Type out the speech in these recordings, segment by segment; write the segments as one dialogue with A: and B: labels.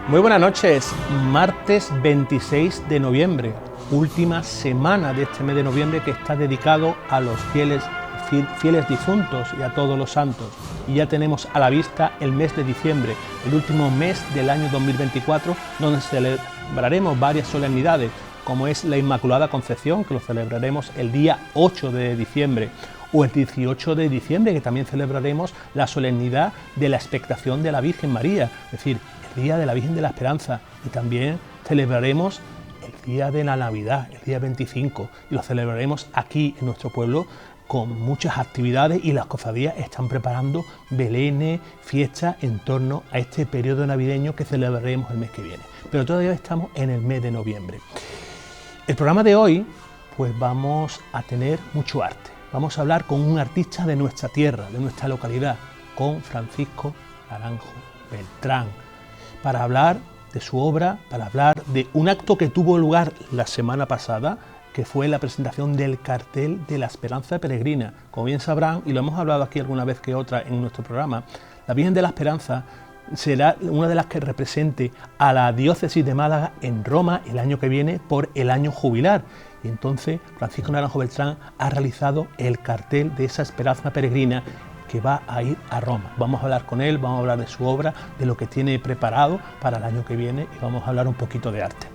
A: Muy buenas noches, martes 26 de noviembre, última semana de este mes de noviembre que está dedicado a los fieles difuntos y a todos los santos. Y ya tenemos a la vista el mes de diciembre, el último mes del año 2024, donde celebraremos varias solemnidades, como es la Inmaculada Concepción, que lo celebraremos el día 8 de diciembre, o el 18 de diciembre, que también celebraremos la solemnidad de la expectación de la Virgen María, es decir, el Día de la Virgen de la Esperanza, y también celebraremos el Día de la Navidad, el día 25, y lo celebraremos aquí en nuestro pueblo con muchas actividades, y las cofradías están preparando belenes, fiestas en torno a este periodo navideño que celebraremos el mes que viene. Pero todavía estamos en el mes de noviembre. El programa de hoy, pues vamos a tener mucho arte. Vamos a hablar con un artista de nuestra tierra, de nuestra localidad, con Francisco Naranjo Beltrán, para hablar de su obra, para hablar de un acto que tuvo lugar la semana pasada, que fue la presentación del cartel de la Esperanza Peregrina. Como bien sabrán, y lo hemos hablado aquí alguna vez que otra en nuestro programa, la Virgen de la Esperanza será una de las que represente a la diócesis de Málaga en Roma el año que viene por el año jubilar. Y entonces Francisco Naranjo Beltrán ha realizado el cartel de esa Esperanza Peregrina que va a ir a Roma. Vamos a hablar con él, vamos a hablar de su obra, de lo que tiene preparado para el año que viene, y vamos a hablar un poquito de arte.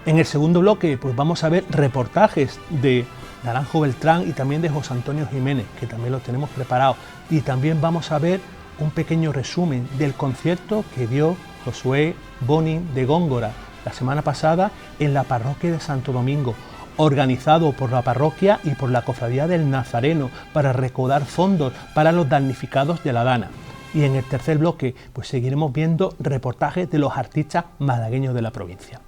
A: En el segundo bloque, pues vamos a ver reportajes de Naranjo Beltrán y también de José Antonio Jiménez, que también los tenemos preparados. Y también vamos a ver un pequeño resumen del concierto que dio Josué Bonin de Góngora la semana pasada en la parroquia de Santo Domingo, organizado por la parroquia y por la Cofradía del Nazareno para recaudar fondos para los damnificados de la Dana. Y en el tercer bloque, pues seguiremos viendo reportajes de los artistas malagueños de la provincia.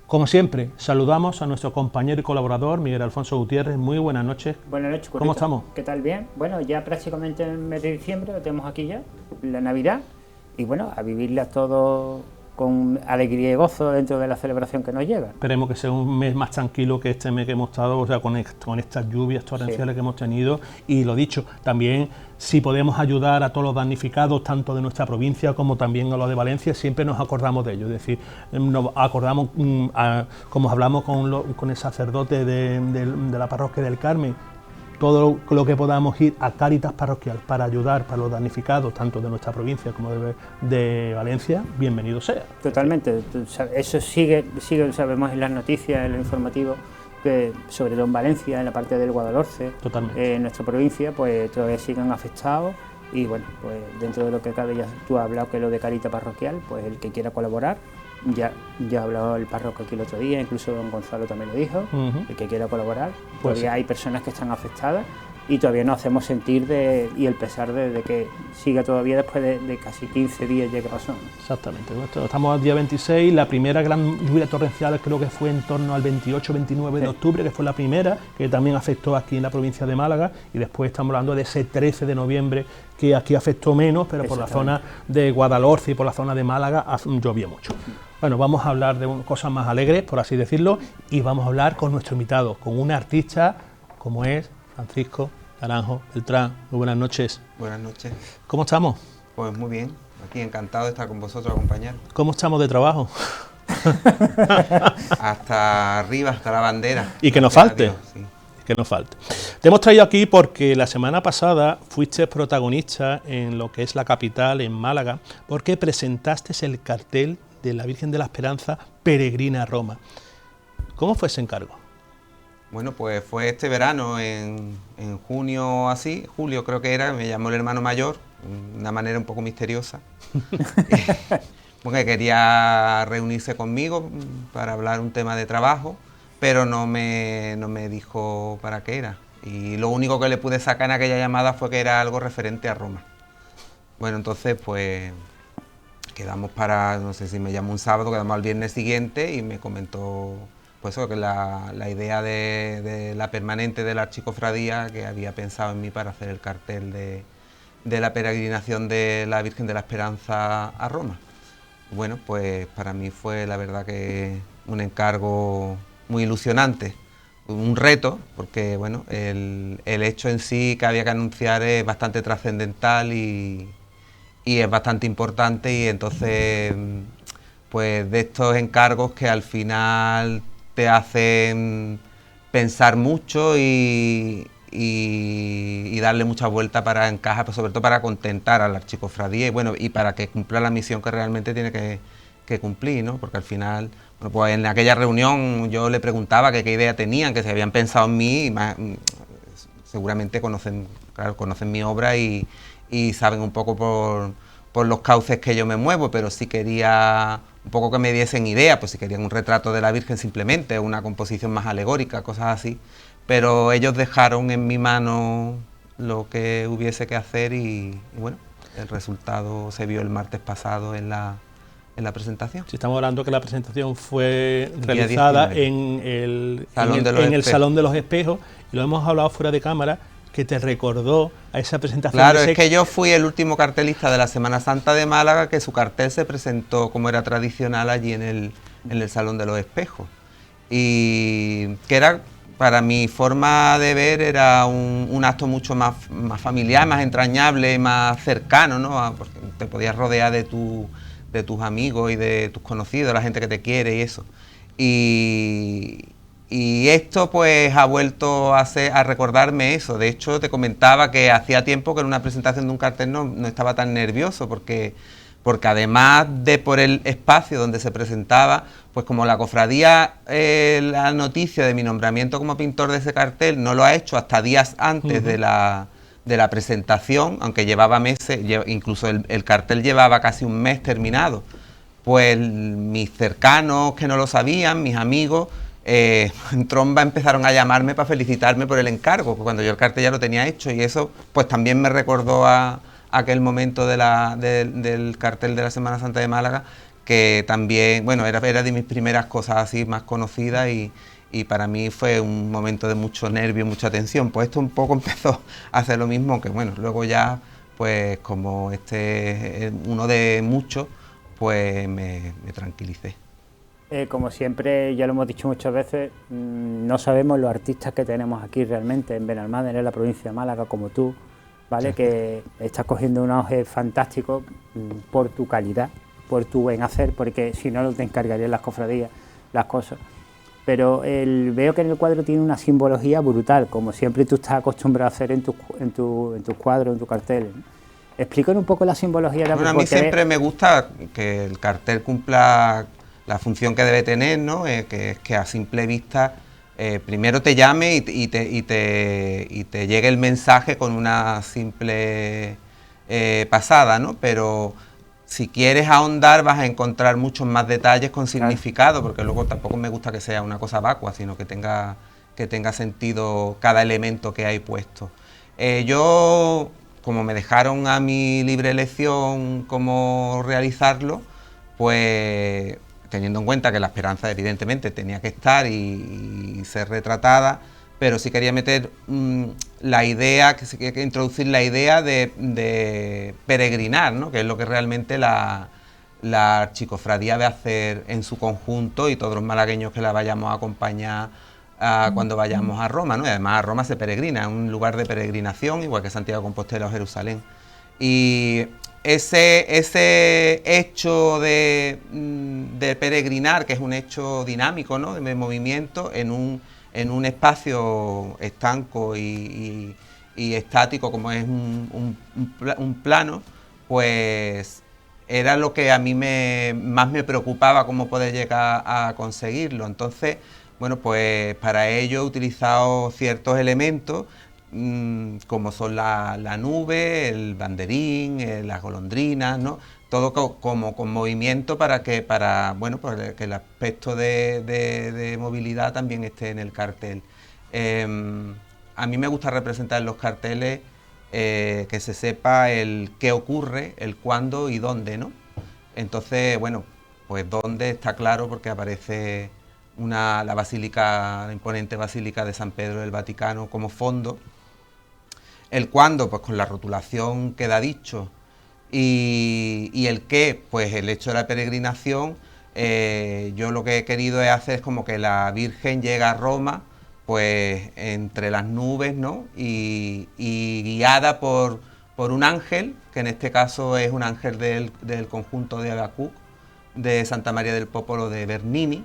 A: Como siempre, saludamos a nuestro compañero y colaborador Miguel Alfonso Gutiérrez. Muy buenas noches.
B: Buenas noches, Currito.
A: ¿Cómo estamos?
B: ¿Qué tal? Bien. Bueno, ya prácticamente en el mes de diciembre lo tenemos aquí ya, la Navidad, y bueno, a vivirla todo con alegría y gozo dentro de la celebración que nos llega.
A: Esperemos que sea un mes más tranquilo que este mes que hemos estado, o sea, con estas lluvias torrenciales que hemos tenido. Y lo dicho, también si podemos ayudar a todos los damnificados, tanto de nuestra provincia como también a los de Valencia, siempre nos acordamos de ello. Es decir, nos acordamos, como hablamos con el sacerdote de la parroquia del Carmen, todo lo que podamos ir a Cáritas Parroquial para ayudar para los damnificados, tanto de nuestra provincia como de Valencia, bienvenido sea.
B: Totalmente, eso sigue, sabemos en las noticias, en lo informativo, que sobre todo en Valencia, en la parte del Guadalhorce, en nuestra provincia, pues todavía siguen afectados. Y bueno, pues dentro de lo que cabe, ya tú has hablado que lo de Cáritas Parroquial, pues el que quiera colaborar, ya ha hablado el párroco aquí el otro día, incluso don Gonzalo también lo dijo, el que quiera colaborar, pues todavía hay personas que están afectadas y todavía nos hacemos sentir y el pesar de que siga todavía después de casi 15 días ya que pasó, ¿no?
A: Exactamente, estamos al día 26, la primera gran lluvia torrencial creo que fue en torno al 28-29 de octubre, que fue la primera, que también afectó aquí en la provincia de Málaga, y después estamos hablando de ese 13 de noviembre, que aquí afectó menos, pero por la zona de Guadalhorce y por la zona de Málaga llovió mucho. Bueno, vamos a hablar de cosas más alegres, por así decirlo, y vamos a hablar con nuestro invitado, con un artista como es Francisco Naranjo Beltrán. Muy buenas noches.
C: Buenas noches.
A: ¿Cómo estamos?
C: Pues muy bien, aquí encantado de estar con vosotros, acompañar.
A: ¿Cómo estamos de trabajo?
C: Hasta arriba, hasta la bandera.
A: Y que nos falte. Sí. Que nos falte. Te hemos traído aquí porque la semana pasada fuiste protagonista en lo que es la capital, en Málaga, porque presentaste el cartel de la Virgen de la Esperanza Peregrina a Roma. ¿Cómo fue ese encargo?
C: Bueno, pues fue este verano, en junio así, julio creo que era, me llamó el hermano mayor, de una manera un poco misteriosa, porque quería reunirse conmigo para hablar un tema de trabajo, pero no me dijo para qué era. Y lo único que le pude sacar en aquella llamada fue que era algo referente a Roma. Bueno, entonces pues quedamos para, no sé si me llamó un sábado, quedamos al viernes siguiente y me comentó pues eso, que la idea de la permanente de la archicofradía, que había pensado en mí para hacer el cartel de la peregrinación de la Virgen de la Esperanza a Roma. Bueno, pues para mí fue la verdad que un encargo muy ilusionante, un reto, porque bueno, el hecho en sí que había que anunciar es bastante trascendental y es bastante importante, y entonces pues de estos encargos que al final te hacen pensar mucho y darle mucha vuelta para encajar, pues sobre todo para contentar a la archicofradía y bueno, y para que cumpla la misión que realmente tiene que cumplir, ¿no? Porque al final, bueno, pues en aquella reunión yo le preguntaba qué idea tenían, que se habían pensado en mí, seguramente conocen mi obra y saben un poco por los cauces que yo me muevo, pero sí quería un poco que me diesen idea, pues si querían un retrato de la Virgen simplemente, una composición más alegórica, cosas así, pero ellos dejaron en mi mano lo que hubiese que hacer y bueno, el resultado se vio el martes pasado en la presentación.
A: Si estamos hablando que la presentación fue realizada en el Salón de los Espejos, y lo hemos hablado fuera de cámara, que te recordó a esa presentación.
C: Claro, es que yo fui el último cartelista de la Semana Santa de Málaga que su cartel se presentó como era tradicional allí en el Salón de los Espejos. Y que era, para mi forma de ver, era un acto mucho más familiar, más entrañable, más cercano, ¿no? Porque te podías rodear de tus amigos y de tus conocidos, la gente que te quiere y eso. Y esto pues ha vuelto a recordarme eso. De hecho, te comentaba que hacía tiempo que en una presentación de un cartel no estaba tan nervioso, porque además de por el espacio donde se presentaba, pues como la cofradía, la noticia de mi nombramiento como pintor de ese cartel no lo ha hecho hasta días antes de la presentación, aunque llevaba meses, incluso el cartel llevaba casi un mes terminado, pues mis cercanos que no lo sabían, mis amigos, en tromba empezaron a llamarme para felicitarme por el encargo, cuando yo el cartel ya lo tenía hecho, y eso pues también me recordó a aquel momento del cartel de la Semana Santa de Málaga, que también, bueno, era de mis primeras cosas así más conocidas y para mí fue un momento de mucho nervio, mucha tensión. Pues esto un poco empezó a hacer lo mismo, que bueno, luego ya, pues como este es uno de muchos, pues me tranquilicé.
B: Como siempre, ya lo hemos dicho muchas veces, no sabemos los artistas que tenemos aquí realmente en Benalmádena, en la provincia de Málaga, como tú, ¿vale? Sí. Que estás cogiendo un auge fantástico por tu calidad, por tu buen hacer, porque si no te encargarían las cofradías, las cosas. Pero veo que en el cuadro tiene una simbología brutal, como siempre tú estás acostumbrado a hacer en tus cuadros, en tus carteles, ¿no? Explícanos un poco la simbología.
C: Bueno, a mí siempre me gusta que el cartel cumpla la función que debe tener, ¿no? Que es que a simple vista primero te llame y te llegue el mensaje con una simple pasada, ¿no? Pero si quieres ahondar vas a encontrar muchos más detalles con significado, porque luego tampoco me gusta que sea una cosa vacua, sino que tenga sentido cada elemento que hay puesto. Yo, como me dejaron a mi libre elección cómo realizarlo, pues teniendo en cuenta que la esperanza evidentemente tenía que estar y ser retratada, pero sí quería meter la idea, que introducir la idea de peregrinar, ¿no? Que es lo que realmente la archicofradía debe hacer en su conjunto y todos los malagueños que la vayamos a acompañar cuando vayamos a Roma, ¿no? Y además a Roma se peregrina, es un lugar de peregrinación, igual que Santiago de Compostela o Jerusalén. Y ese hecho de peregrinar, que es un hecho dinámico, ¿no? De movimiento en un espacio estanco y estático como es un plano, pues era lo que a mí más me preocupaba, cómo poder llegar a conseguirlo. Entonces, bueno, pues para ello he utilizado ciertos elementos, como son la nube, el banderín, las golondrinas, ¿no? Todo como con movimiento para que el aspecto de movilidad también esté en el cartel. A mí me gusta representar en los carteles que se sepa el qué ocurre, el cuándo y dónde, ¿no? Entonces, bueno, pues dónde está claro porque aparece la imponente Basílica de San Pedro del Vaticano como fondo. El cuándo, pues con la rotulación queda dicho. Y el qué, pues el hecho de la peregrinación, yo lo que he querido hacer es como que la Virgen llega a Roma, pues entre las nubes, ¿no? Y guiada por un ángel, que en este caso es un ángel del conjunto de Habacuc, de Santa María del Popolo de Bernini,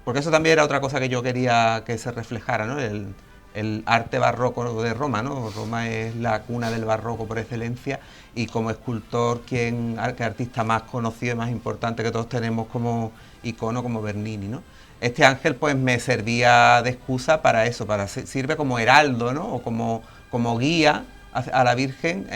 C: porque eso también era otra cosa que yo quería que se reflejara, ¿no? El arte barroco de Roma, ¿no? Roma es la cuna del barroco por excelencia, y como escultor, qué artista más conocido y más importante que todos tenemos como icono, como Bernini, ¿no? Este ángel pues me servía de excusa para eso, sirve como heraldo, ¿no? O como guía a la Virgen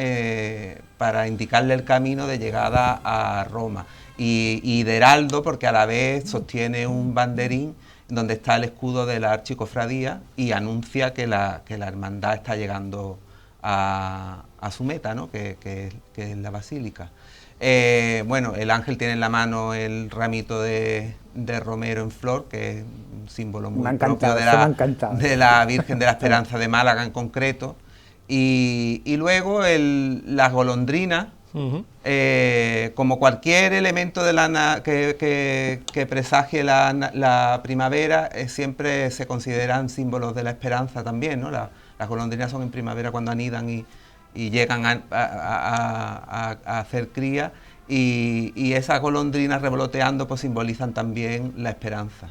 C: para indicarle el camino de llegada a Roma. Y de heraldo porque a la vez sostiene un banderín donde está el escudo de la archicofradía y anuncia que la hermandad está llegando a su meta, ¿no? que es la basílica. Bueno, el ángel tiene en la mano el ramito de romero en flor, que es un símbolo muy propio de la Virgen de la Esperanza de Málaga en concreto. Y luego las golondrinas, como cualquier elemento que presagie la primavera, siempre se consideran símbolos de la esperanza también, ¿no? Las golondrinas son en primavera cuando anidan y llegan a hacer cría, y esas golondrinas revoloteando pues simbolizan también la esperanza.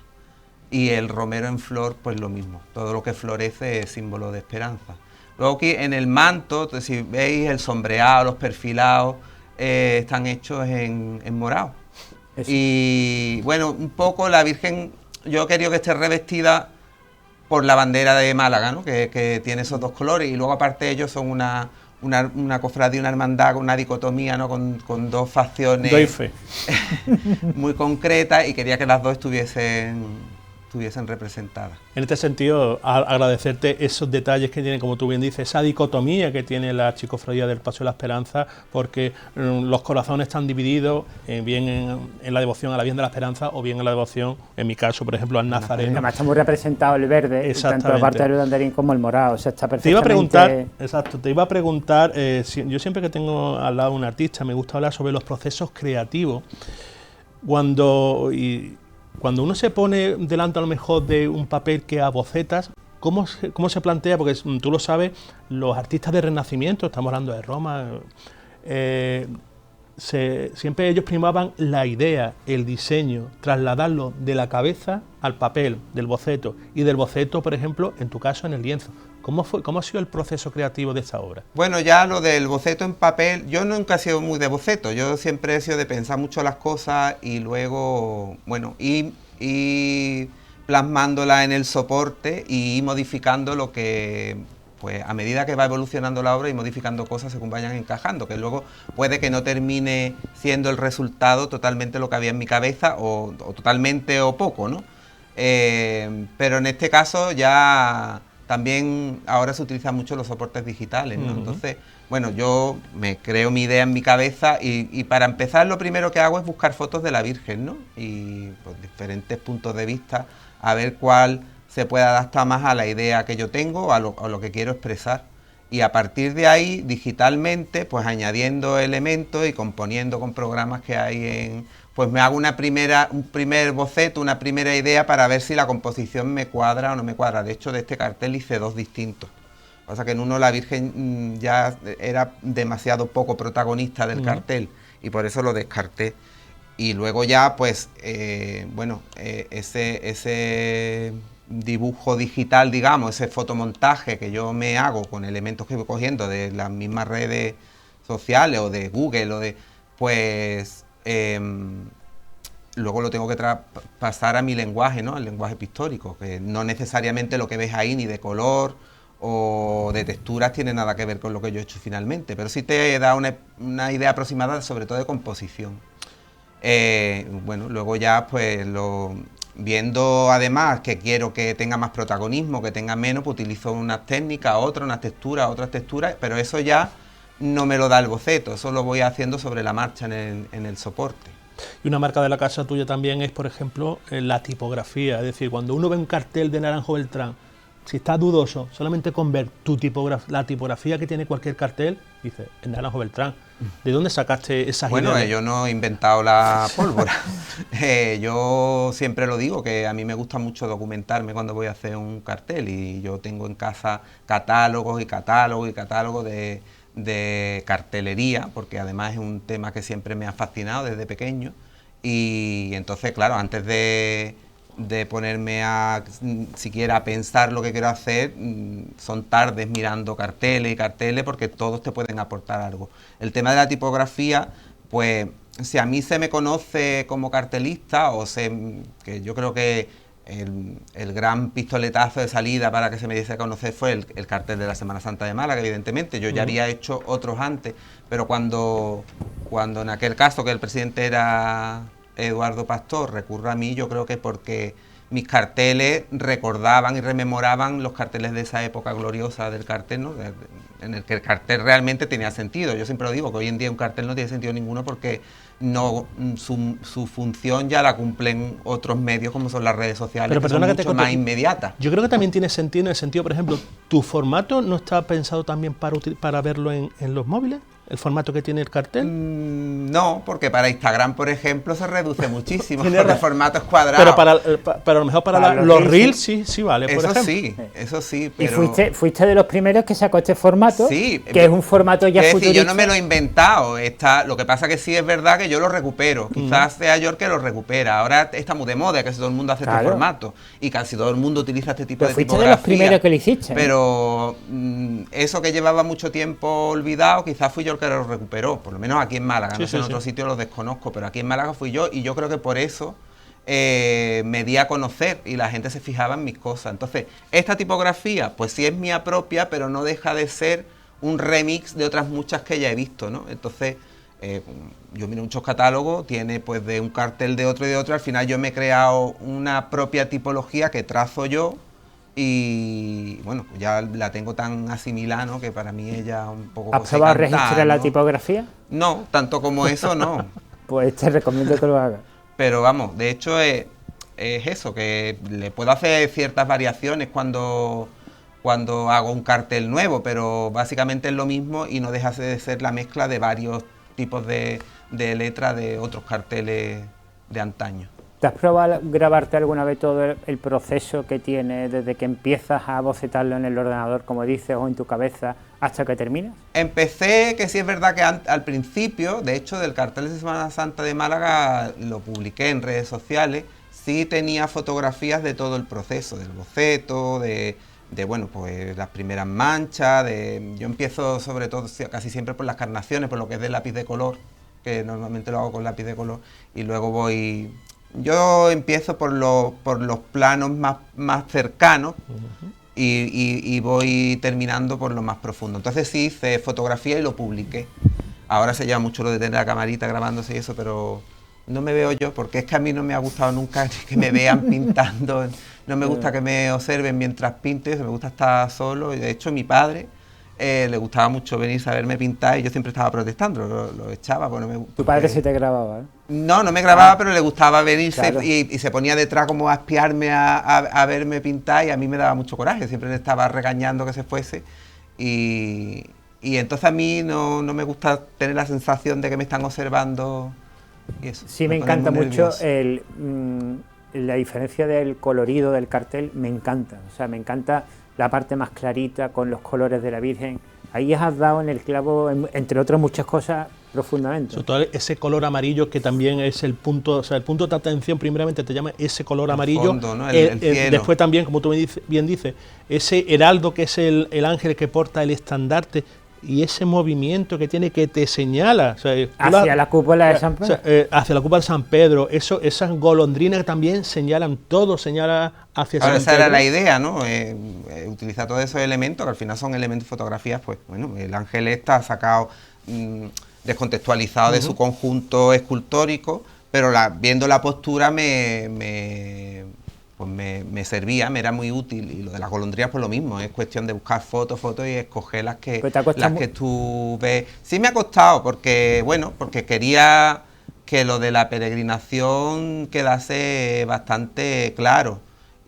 C: Y el romero en flor, pues lo mismo, todo lo que florece es símbolo de esperanza. Luego aquí en el manto, si veis el sombreado, los perfilados, están hechos en morado. Eso. Y bueno, un poco la Virgen, yo he querido que esté revestida por la bandera de Málaga, ¿no? que tiene esos dos colores, y luego aparte ellos son una cofradía, una hermandad, una dicotomía, ¿no? con dos facciones muy concretas, y quería que las dos estuviesen representadas.
A: En este sentido, agradecerte esos detalles que tiene, como tú bien dices, esa dicotomía que tiene la archicofradía del Paso de la Esperanza, porque los corazones están divididos bien en la devoción a la Virgen de la Esperanza o bien en la devoción, en mi caso, por ejemplo, al Nazareno.
B: Además está muy representado el verde, tanto la parte del banderín como el morado, o sea, está perfectamente...
A: Te iba a preguntar, yo siempre que tengo al lado un artista me gusta hablar sobre los procesos creativos, cuando uno se pone delante a lo mejor de un papel que abocetas, ¿cómo se plantea? Porque tú lo sabes, los artistas del Renacimiento, estamos hablando de Roma, siempre ellos primaban la idea, el diseño, trasladarlo de la cabeza al papel, del boceto, y del boceto, por ejemplo, en tu caso, en el lienzo. ¿Cómo ha sido el proceso creativo de esta obra?
C: Bueno, ya lo del boceto en papel, yo nunca he sido muy de boceto, yo siempre he sido de pensar mucho las cosas y luego, bueno, y plasmándola en el soporte y modificando lo que, pues a medida que va evolucionando la obra y modificando cosas según vayan encajando, que luego puede que no termine siendo el resultado totalmente lo que había en mi cabeza o totalmente o poco, ¿no? Pero en este caso ya... También ahora se utilizan mucho los soportes digitales, ¿no? Entonces, bueno, yo me creo mi idea en mi cabeza y para empezar lo primero que hago es buscar fotos de la Virgen, ¿no? Y pues diferentes puntos de vista, a ver cuál se puede adaptar más a la idea que yo tengo o a lo que quiero expresar. Y a partir de ahí, digitalmente, pues añadiendo elementos y componiendo con programas que hay pues me hago un primer boceto, una primera idea para ver si la composición me cuadra o no me cuadra. De hecho, de este cartel hice dos distintos. O sea que en uno la Virgen ya era demasiado poco protagonista del cartel y por eso lo descarté. Y luego ya, pues, ese dibujo digital, digamos, ese fotomontaje que yo me hago con elementos que voy cogiendo de las mismas redes sociales o de Google o de, pues... luego lo tengo que pasar a mi lenguaje, ¿no? Al lenguaje pictórico, que no necesariamente lo que ves ahí ni de color o de texturas tiene nada que ver con lo que yo he hecho finalmente, pero sí te da una idea aproximada, sobre todo de composición. Bueno, luego ya pues viendo además que quiero que tenga más protagonismo, que tenga menos, pues utilizo unas técnicas, otras texturas, pero eso ya no me lo da el boceto, eso lo voy haciendo sobre la marcha en el soporte.
A: Y una marca de la casa tuya también es, por ejemplo, la tipografía, es decir, cuando uno ve un cartel de Naranjo Beltrán, si está dudoso, solamente con ver la tipografía que tiene cualquier cartel, dice, es Naranjo Beltrán. ¿De dónde sacaste esas ideas?
C: Bueno, yo no he inventado la pólvora. Yo siempre lo digo, que a mí me gusta mucho documentarme cuando voy a hacer un cartel y yo tengo en casa catálogos de cartelería, porque además es un tema que siempre me ha fascinado desde pequeño Y entonces, claro, antes de ponerme a siquiera pensar lo que quiero hacer, son tardes mirando carteles y carteles, porque todos te pueden aportar algo. El tema de la tipografía, pues si a mí se me conoce como cartelista, que yo creo que el gran pistoletazo de salida para que se me diese a conocer fue el cartel de la Semana Santa de Málaga, evidentemente. Yo ya había hecho otros antes, pero cuando en aquel caso que el presidente era Eduardo Pastor, recurre a mí, yo creo que porque mis carteles recordaban y rememoraban los carteles de esa época gloriosa del cartel, ¿no? En el que el cartel realmente tenía sentido. Yo siempre lo digo, que hoy en día un cartel no tiene sentido ninguno porque su función ya la cumplen otros medios como son las redes sociales,
A: pero
C: que son mucho más inmediatas.
A: Yo creo que también tiene sentido en el sentido, por ejemplo, ¿tu formato no está pensado también para verlo en los móviles? ¿El formato que tiene el cartel?
C: No, porque para Instagram, por ejemplo, se reduce muchísimo. El formato es cuadrado.
A: Pero a lo mejor para los Reels sí vale, por ejemplo.
C: Eso sí. Pero...
B: Y fuiste de los primeros que sacó este formato,
C: sí,
B: que es un formato ya futurista.
C: Yo no me lo he inventado. Lo que pasa que sí es verdad que yo lo recupero. Quizás sea yo el que lo recupera. Ahora está muy de moda, casi todo el mundo hace este formato. Y casi todo el mundo utiliza este tipo de tipografía.
B: Fuiste de los primeros que lo hiciste.
C: Pero eso que llevaba mucho tiempo olvidado, quizás fui yo que lo recuperó, por lo menos aquí en Málaga. No sé, en otros sitios los desconozco, pero aquí en Málaga fui yo, y yo creo que por eso me di a conocer y la gente se fijaba en mis cosas. Entonces, esta tipografía, pues sí es mía propia, pero no deja de ser un remix de otras muchas que ya he visto, ¿no? Entonces, yo miro muchos catálogos, tiene pues de un cartel de otro y de otro, al final yo me he creado una propia tipología que trazo yo. Y bueno, ya la tengo tan asimilada, ¿no? Que para mí ella un poco...
B: ¿Has probado registrar la tipografía?
C: No, tanto como eso no.
B: Pues te recomiendo que lo hagas.
C: Pero vamos, de hecho es eso, que le puedo hacer ciertas variaciones cuando hago un cartel nuevo, pero básicamente es lo mismo y no deja de ser la mezcla de varios tipos de letras de otros carteles de antaño.
B: ¿Te has probado grabarte alguna vez todo el proceso que tienes desde que empiezas a bocetarlo en el ordenador, como dices, o en tu cabeza, hasta que terminas?
C: Empecé, que sí es verdad que al principio, de hecho, del cartel de Semana Santa de Málaga lo publiqué en redes sociales, sí tenía fotografías de todo el proceso, del boceto, de bueno, pues las primeras manchas, yo empiezo sobre todo casi siempre por las carnaciones, por lo que es del lápiz de color, que normalmente lo hago con lápiz de color, y luego yo empiezo por los planos más cercanos y voy terminando por lo más profundo. Entonces sí hice fotografía y lo publiqué. Ahora se lleva mucho lo de tener la camarita grabándose y eso, pero no me veo yo, porque es que a mí no me ha gustado nunca que me vean pintando. No me gusta que me observen mientras pinto, me gusta estar solo. Y de hecho mi padre le gustaba mucho venirse a verme pintar y yo siempre estaba protestando, lo echaba.
B: ¿Tu padre sí te grababa?
C: No me grababa, pero le gustaba venirse, claro. y se ponía detrás como a espiarme, a verme pintar, y a mí me daba mucho coraje, siempre le estaba regañando que se fuese, y entonces a mí no me gusta tener la sensación de que me están observando y eso.
B: Sí, me encanta mucho la diferencia del colorido del cartel, me encanta, o sea, me encanta la parte más clarita con los colores de la Virgen. Ahí has dado en el clavo, entre otras muchas cosas, profundamente.
A: Sobre todo ese color amarillo que también es el punto, o sea, el punto de atención primeramente te llama ese color amarillo.
C: El fondo, ¿no? El cielo.
A: Después también, como tú bien dices, ese heraldo que es el ángel que porta el estandarte y ese movimiento que tiene que te señala. O sea,
B: hacia la cúpula de San Pedro.
A: O sea, hacia la cúpula de San Pedro. Esas golondrinas también señalan, todo señala hacia San Pedro.
C: Esa era la idea, ¿no? Utilizar todos esos elementos, que al final son elementos de fotografías, pues bueno, el ángel está sacado, descontextualizado de su conjunto escultórico, pero viendo la postura me servía, me era muy útil. Y lo de las golondrinas pues lo mismo, es cuestión de buscar fotos y escoger las que tú ves. Sí me ha costado porque quería que lo de la peregrinación quedase bastante claro,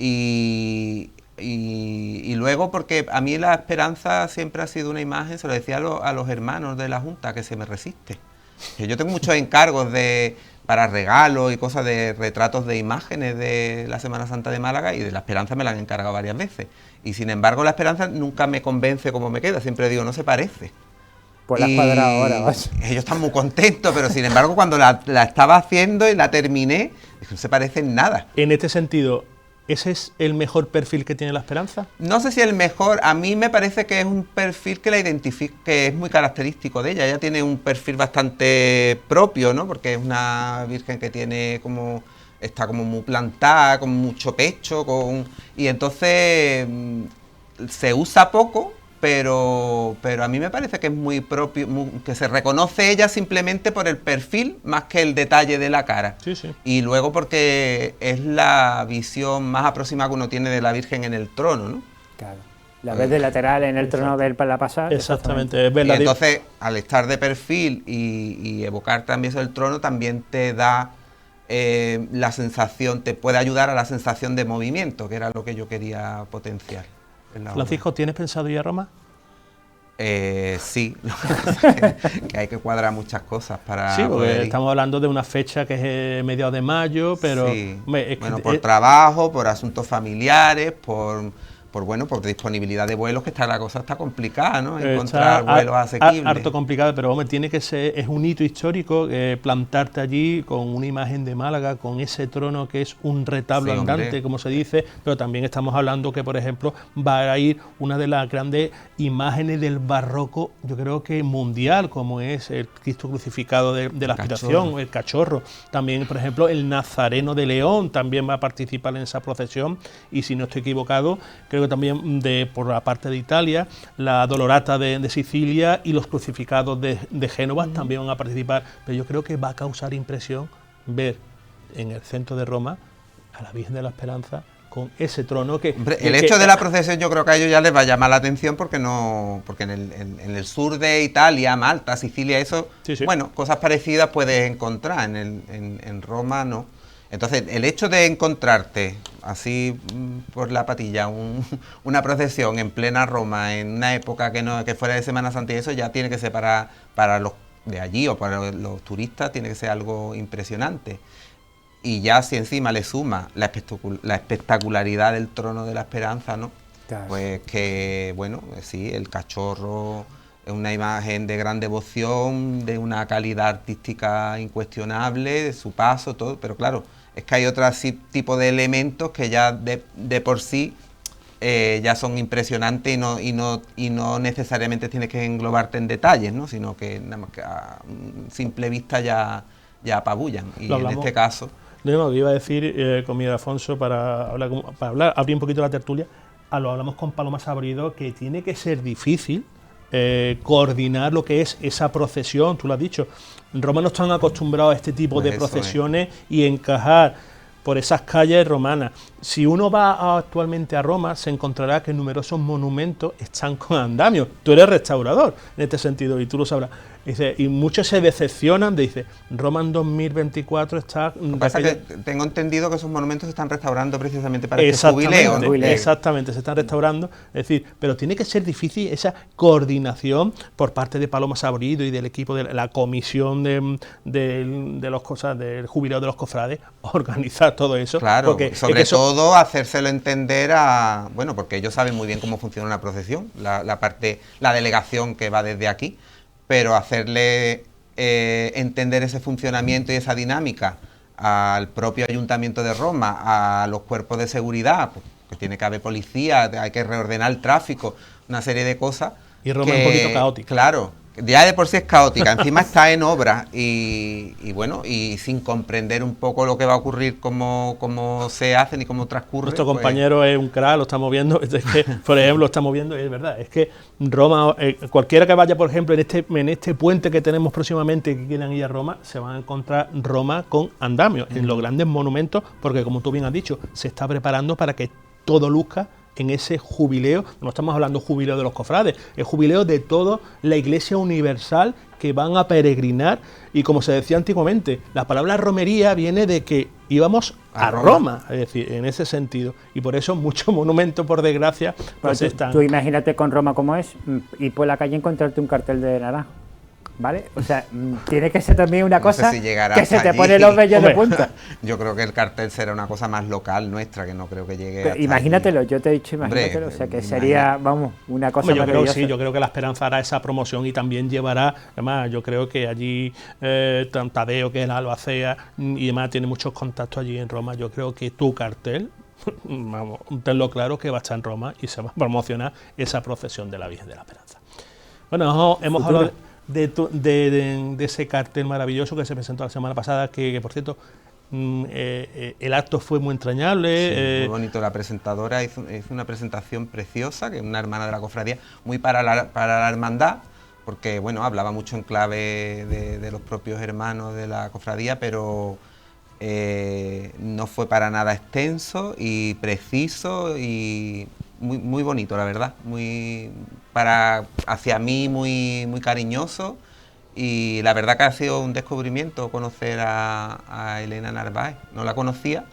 C: y luego porque a mí la esperanza siempre ha sido una imagen, se lo decía a los hermanos de la Junta, que se me resiste. Que yo tengo muchos encargos para regalos y cosas de retratos de imágenes de la Semana Santa de Málaga, y de la esperanza me la han encargado varias veces. Y sin embargo la esperanza nunca me convence cómo me queda, siempre digo, no se parece.
B: Pues la has cuadrado ahora, vas.
C: Ellos están muy contentos, pero sin embargo cuando la estaba haciendo y la terminé, no se parece en nada.
A: En este sentido, ¿ese es el mejor perfil que tiene la Esperanza?
C: No sé si el mejor, a mí me parece que es un perfil que la identifica, que es muy característico de ella. Ella tiene un perfil bastante propio, ¿no? Porque es una virgen que tiene como, está como muy plantada, con mucho pecho, y entonces se usa poco, pero a mí me parece que es muy propio, que se reconoce ella simplemente por el perfil más que el detalle de la cara.
A: Sí, sí.
C: Y luego porque es la visión más aproximada que uno tiene de la Virgen en el trono, ¿no?
B: Claro. La ves de lateral en el trono, ver para la pasar.
A: Exactamente. Es
C: y entonces, al estar de perfil y evocar también eso del trono, también te da la sensación, te puede ayudar a la sensación de movimiento, que era lo que yo quería potenciar.
A: Francisco, ¿tienes pensado ir a Roma?
C: Sí, que hay que cuadrar muchas cosas para...
A: Sí, porque estamos hablando de una fecha que es mediados de mayo, pero...
C: Sí. Bueno, por trabajo, por asuntos familiares, por disponibilidad de vuelos, que la cosa está complicada, ¿no? Encontrar vuelos asequibles.
A: Harto complicado, pero hombre, tiene que ser, es un hito histórico plantarte allí con una imagen de Málaga, con ese trono que es un retablo andante, como se dice, pero también estamos hablando que, por ejemplo, va a ir una de las grandes imágenes del barroco, yo creo que mundial, como es el Cristo crucificado de la Aspiración, el cachorro. También, por ejemplo, el Nazareno de León también va a participar en esa procesión, y si no estoy equivocado, creo que también por la parte de Italia, la Dolorata de Sicilia y los crucificados de Génova también van a participar, pero yo creo que va a causar impresión ver en el centro de Roma a la Virgen de la Esperanza con ese trono que...
C: Hombre, el hecho de la procesión yo creo que a ellos ya les va a llamar la atención porque en el sur de Italia, Malta, Sicilia, eso, sí. Bueno, cosas parecidas puedes encontrar, en Roma no. Entonces, el hecho de encontrarte así por la patilla una procesión en plena Roma, en una época que fuera de Semana Santa y eso, ya tiene que ser para los de allí o para los turistas, tiene que ser algo impresionante. Y ya si encima le suma la espectacularidad del trono de la Esperanza, ¿no? Claro. Pues que, bueno, sí, el cachorro es una imagen de gran devoción, de una calidad artística incuestionable, de su paso, todo, pero claro, es que hay otro tipo de elementos que ya de por sí ya son impresionantes y no necesariamente tienes que englobarte en detalles, ¿no? Sino que nada más que a simple vista ya apabullan. Y en este caso...
A: No, iba a decir con Miguel Afonso para hablar, abrir un poquito la tertulia, lo hablamos con Paloma Sabrido, que tiene que ser difícil coordinar lo que es esa procesión, tú lo has dicho. En Roma no están acostumbrados a este tipo de procesiones y encajar por esas calles romanas. Si uno va actualmente a Roma, se encontrará que numerosos monumentos están con andamios. Tú eres restaurador en este sentido y tú lo sabrás. Dice, y muchos se decepcionan, dice, Roma en 2024 está...
C: Lo que pasa es que tengo entendido que esos monumentos se están restaurando precisamente para este jubileo, ¿no?
A: Exactamente, se están restaurando. Es decir, pero tiene que ser difícil esa coordinación por parte de Paloma Sabrido y del equipo de la comisión de los cosas del jubileo de los cofrades, organizar todo eso.
C: Claro, porque sobre todo hacérselo entender a... Bueno, porque ellos saben muy bien cómo funciona una procesión, la delegación que va desde aquí, pero hacerle entender ese funcionamiento y esa dinámica al propio Ayuntamiento de Roma, a los cuerpos de seguridad, pues, que tiene que haber policía, hay que reordenar el tráfico, una serie de cosas.
A: Y Roma es un poquito caótica.
C: Claro, ya de por sí es caótica, encima está en obra y bueno, y sin comprender un poco lo que va a ocurrir, cómo se hace ni cómo transcurre.
A: Nuestro compañero es un crack, lo estamos viendo, es que, por ejemplo, lo estamos viendo, es verdad, es que Roma, cualquiera que vaya, por ejemplo, en este puente que tenemos próximamente, que quieran ir a Roma, se van a encontrar Roma con andamios, en los grandes monumentos, porque como tú bien has dicho, se está preparando para que todo luzca en ese jubileo. No estamos hablando jubileo de los cofrades, el jubileo de toda la Iglesia Universal que van a peregrinar, y como se decía antiguamente, la palabra romería viene de que íbamos a Roma, es decir, en ese sentido, y por eso muchos monumentos, por desgracia, pues están...
B: Tú imagínate con Roma como es, y por la calle encontrarte un cartel de Naranjo. ¿vale? O sea, tiene que ser también una cosa
C: no sé si
B: que se te pone los vellos de punta.
C: Yo creo que el cartel será una cosa más local nuestra, que no creo que llegue
B: pero imagínatelo, yo te he dicho imagínatelo, o sea, que sería, vamos, una cosa maravillosa.
A: Yo creo que la Esperanza hará esa promoción y también llevará, además, yo creo que allí Tadeo, que es el albacea, y además tiene muchos contactos allí en Roma, yo creo que tu cartel, vamos, tenlo claro que va a estar en Roma y se va a promocionar esa procesión de la Virgen de la Esperanza. Bueno, hemos hablado de ese cartel maravilloso que se presentó la semana pasada, que por cierto, el acto fue muy entrañable.
C: Sí, muy bonito. La presentadora hizo una presentación preciosa, que es una hermana de la cofradía, muy para la hermandad, porque bueno, hablaba mucho en clave de los propios hermanos de la cofradía, pero no fue para nada extenso y preciso y muy bonito, la verdad, hacia mí muy cariñoso, y la verdad que ha sido un descubrimiento conocer a Elena Narváez. No la conocía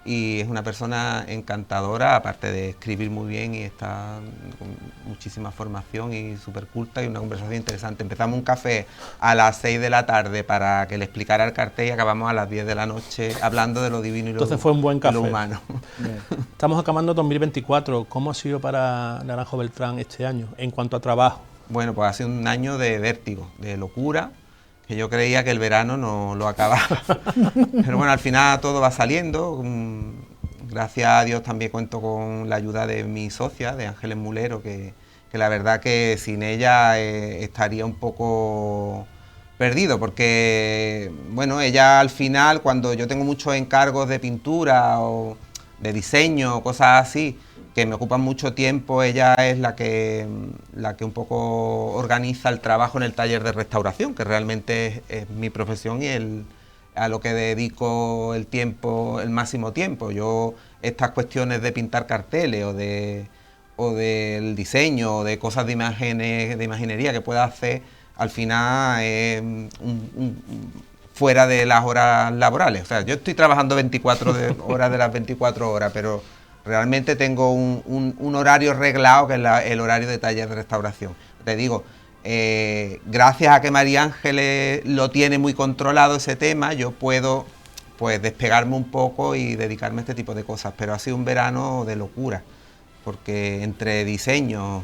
C: y es una persona encantadora, aparte de escribir muy bien y está con muchísima formación y súper culta, y una conversación interesante. Empezamos un café a las 6 de la tarde para que le explicara el cartel y acabamos a las 10 de la noche hablando de lo divino y
A: Entonces fue un buen café.
C: Lo humano.
A: Estamos acabando 2024. ¿Cómo ha sido para Naranjo Beltrán este año en cuanto a trabajo?
C: Bueno, pues ha sido un año de vértigo, de locura, que yo creía que el verano no lo acababa. Pero bueno, al final todo va saliendo. Gracias a Dios también cuento con la ayuda de mi socia, de Ángeles Mulero, que la verdad que sin ella estaría un poco perdido, porque bueno, ella al final, cuando yo tengo muchos encargos de pintura o de diseño, cosas así, que me ocupan mucho tiempo, ella es la que un poco organiza el trabajo en el taller de restauración, que realmente es mi profesión y a lo que dedico el tiempo, el máximo tiempo. Yo estas cuestiones de pintar carteles o del diseño o de cosas de imaginería que pueda hacer, al final fuera de las horas laborales. O sea, yo estoy trabajando 24 horas de las 24 horas, pero realmente tengo un horario reglado, que es el horario de taller de restauración. Te digo, gracias a que María Ángeles lo tiene muy controlado ese tema, yo puedo pues despegarme un poco y dedicarme a este tipo de cosas, pero ha sido un verano de locura, porque entre diseños,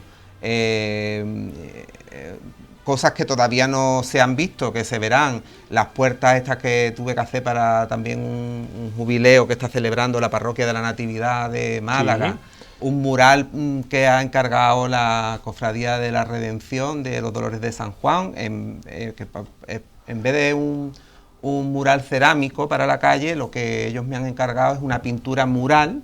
C: cosas que todavía no se han visto, que se verán, las puertas estas que tuve que hacer para también un jubileo que está celebrando la Parroquia de la Natividad de Málaga, sí. Un mural que ha encargado la Cofradía de la Redención de los Dolores de San Juan, en vez de un mural cerámico para la calle, lo que ellos me han encargado es una pintura mural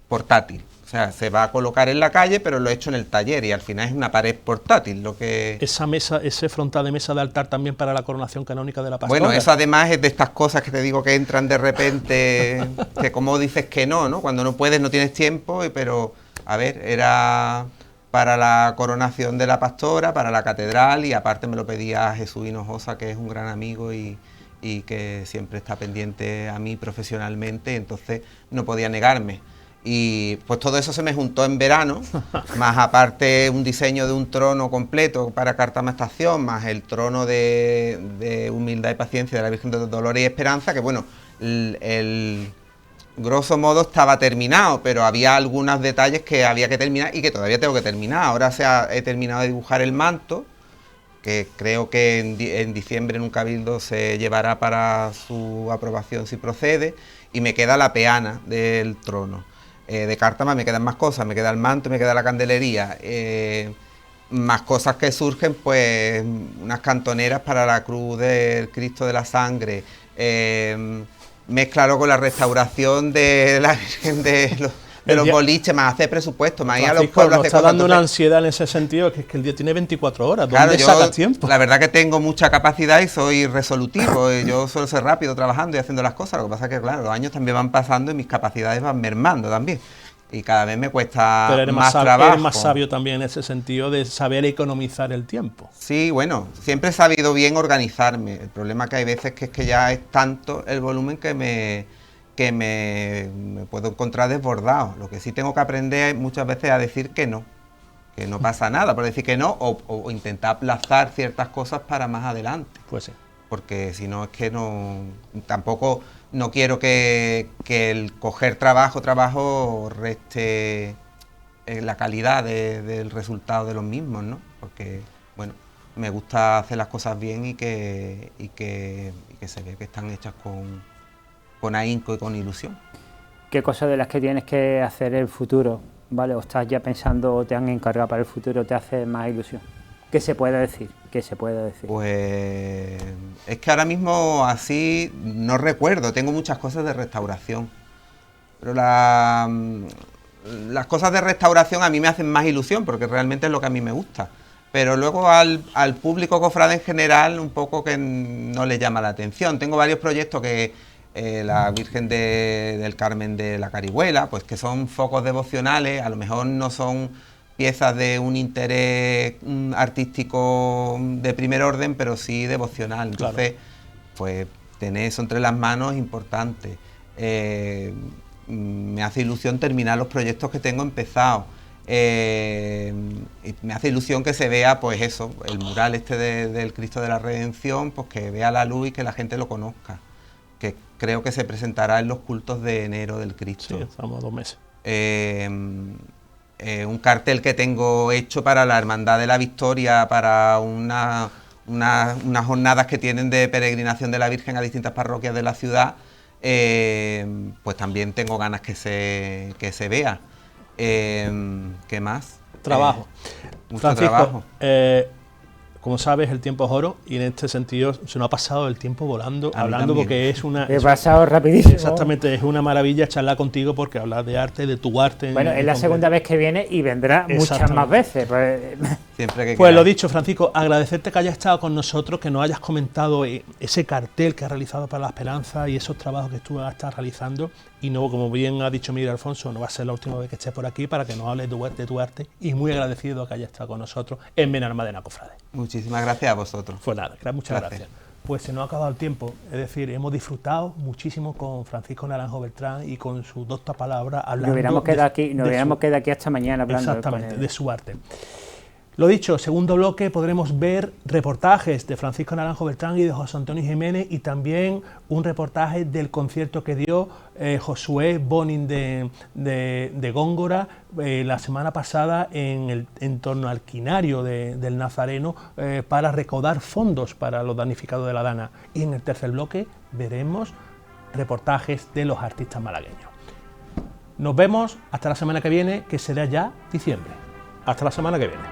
C: portátil. O sea, se va a colocar en la calle, pero lo he hecho en el taller y al final es una pared portátil.
A: Esa mesa, ese frontal de mesa de altar también para la coronación canónica de la pastora.
C: Bueno, eso además es de estas cosas que te digo que entran de repente, que como dices que no, cuando no puedes, no tienes tiempo, pero a ver, era para la coronación de la pastora, para la catedral, y aparte me lo pedía Jesús Hinojosa, que es un gran amigo y que siempre está pendiente a mí profesionalmente, entonces no podía negarme. Y pues todo eso se me juntó en verano, más aparte un diseño de un trono completo para Cártama Estación, más el trono de humildad y paciencia de la Virgen de los Dolores y Esperanza, que bueno, el grosso modo estaba terminado, pero había algunos detalles que había que terminar y que todavía tengo que terminar. Ahora he terminado de dibujar el manto, que creo que en diciembre en un cabildo se llevará para su aprobación si procede, y me queda la peana del trono. De Cártama me quedan más cosas, me queda el manto, me queda la candelería, más cosas que surgen, pues unas cantoneras para la cruz del Cristo de la Sangre, mézclalo con la restauración de la Virgen de los boliches, más hacer presupuesto, más ir a los pueblos.
A: Nos está dando una ansiedad en ese sentido, que es que el día tiene 24 horas, ¿dónde sacas tiempo?
C: La verdad que tengo mucha capacidad y soy resolutivo, yo suelo ser rápido trabajando y haciendo las cosas, lo que pasa es que claro, los años también van pasando y mis capacidades van mermando también, y cada vez me cuesta más trabajo.
A: Eres más sabio también en ese sentido de saber economizar el tiempo.
C: Sí, bueno, siempre he sabido bien organizarme, el problema que hay veces que es que ya es tanto el volumen que me puedo encontrar desbordado. Lo que sí tengo que aprender muchas veces a decir que no. que no pasa nada por decir que no, o intentar aplazar ciertas cosas para más adelante.
A: Pues sí.
C: Porque si no es que no, tampoco no quiero que el coger trabajo reste la calidad del resultado de los mismos, ¿no? Porque, bueno, me gusta hacer las cosas bien y que se ve que están hechas con ahínco y con ilusión.
B: ¿Qué cosas de las que tienes que hacer en el futuro, ¿vale? O estás ya pensando o te han encargado para el futuro, te hace más ilusión? ¿Qué se puede decir? ¿Qué se puede decir?
C: Pues es que ahora mismo así no recuerdo, tengo muchas cosas de restauración, pero las cosas de restauración a mí me hacen más ilusión porque realmente es lo que a mí me gusta, pero luego al público cofrade en general un poco que no le llama la atención. Tengo varios proyectos que la Virgen del Carmen de la Carihuela, pues que son focos devocionales, a lo mejor no son piezas de un interés artístico de primer orden, pero sí devocional. Entonces, claro, pues tener eso entre las manos es importante. Me hace ilusión terminar los proyectos que tengo empezados. Me hace ilusión que se vea, pues eso, el mural este del Cristo de la Redención, pues que vea la luz y que la gente lo conozca. Que creo que se presentará en los cultos de enero del Cristo.
A: Sí, estamos a 2 meses.
C: Un cartel que tengo hecho para la Hermandad de la Victoria, para unas jornadas que tienen de peregrinación de la Virgen a distintas parroquias de la ciudad, pues también tengo ganas que se vea. ¿Qué más?
A: Trabajo.
C: Mucho
A: Francisco,
C: trabajo.
A: Como sabes, el tiempo es oro y en este sentido se nos ha pasado el tiempo volando, hablando
C: también.
A: Porque es una...
B: He pasado rapidísimo.
A: Exactamente, es una maravilla charlar contigo porque hablar de arte, de tu arte...
B: Bueno, es la segunda vez que viene y vendrá muchas más veces.
C: Siempre que
A: pues
C: quieras.
A: lo dicho, Francisco, agradecerte que hayas estado con nosotros, que nos hayas comentado ese cartel que has realizado para la Esperanza y esos trabajos que tú estás realizando. Y no, como bien ha dicho Miguel Alfonso, no va a ser la última vez que estés por aquí para que nos hables de tu arte, y muy agradecido que hayas estado con nosotros en Benalmádena Cofrade.
C: Muchísimas gracias a vosotros.
A: Pues nada, muchas gracias. Pues se nos ha acabado el tiempo, es decir, hemos disfrutado muchísimo con Francisco Naranjo Beltrán y con sus doctas palabras hablando...
B: Nos hubiéramos quedado aquí hasta mañana hablando.
A: Exactamente, de su arte. Lo dicho, segundo bloque podremos ver reportajes de Francisco Naranjo Beltrán y de José Antonio Jiménez, y también un reportaje del concierto que dio Josué Bonin de Góngora la semana pasada en torno al quinario del Nazareno para recaudar fondos para los damnificados de la Dana. Y en el tercer bloque veremos reportajes de los artistas malagueños. Nos vemos hasta la semana que viene, que será ya diciembre. Hasta la semana que viene.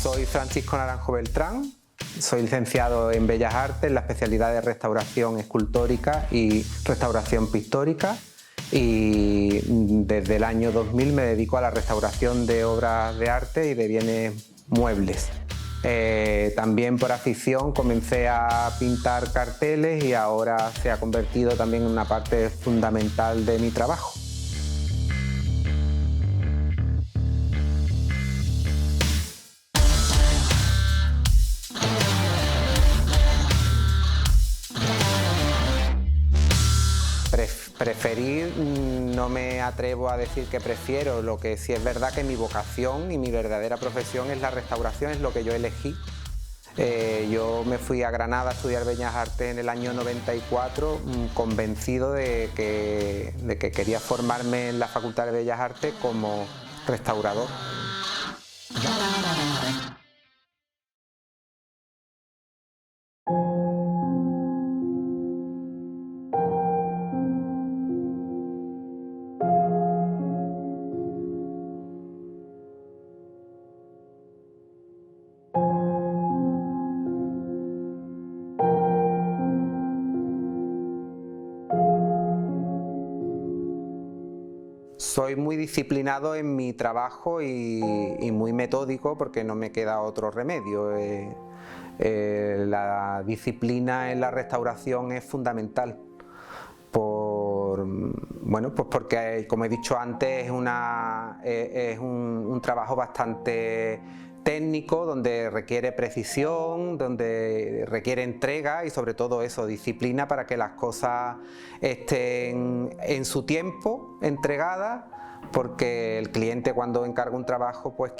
C: Soy Francisco Naranjo Beltrán, soy licenciado en Bellas Artes, en la especialidad de restauración escultórica y restauración pictórica, y desde el año 2000 me dedico a la restauración de obras de arte y de bienes muebles. También por afición comencé a pintar carteles y ahora se ha convertido también en una parte fundamental de mi trabajo. Preferir, no me atrevo a decir que prefiero, lo que sí es verdad que mi vocación y mi verdadera profesión es la restauración, es lo que yo elegí. Yo me fui a Granada a estudiar Bellas Artes en el año 94, convencido de que quería formarme en la Facultad de Bellas Artes como restaurador. soy muy disciplinado en mi trabajo y muy metódico porque no me queda otro remedio. La disciplina en la restauración es fundamental. Bueno, pues porque, como he dicho antes, es un trabajo bastante técnico, donde requiere precisión, donde requiere entrega y sobre todo eso, disciplina para que las cosas estén en su tiempo entregadas, porque el cliente cuando encarga un trabajo pues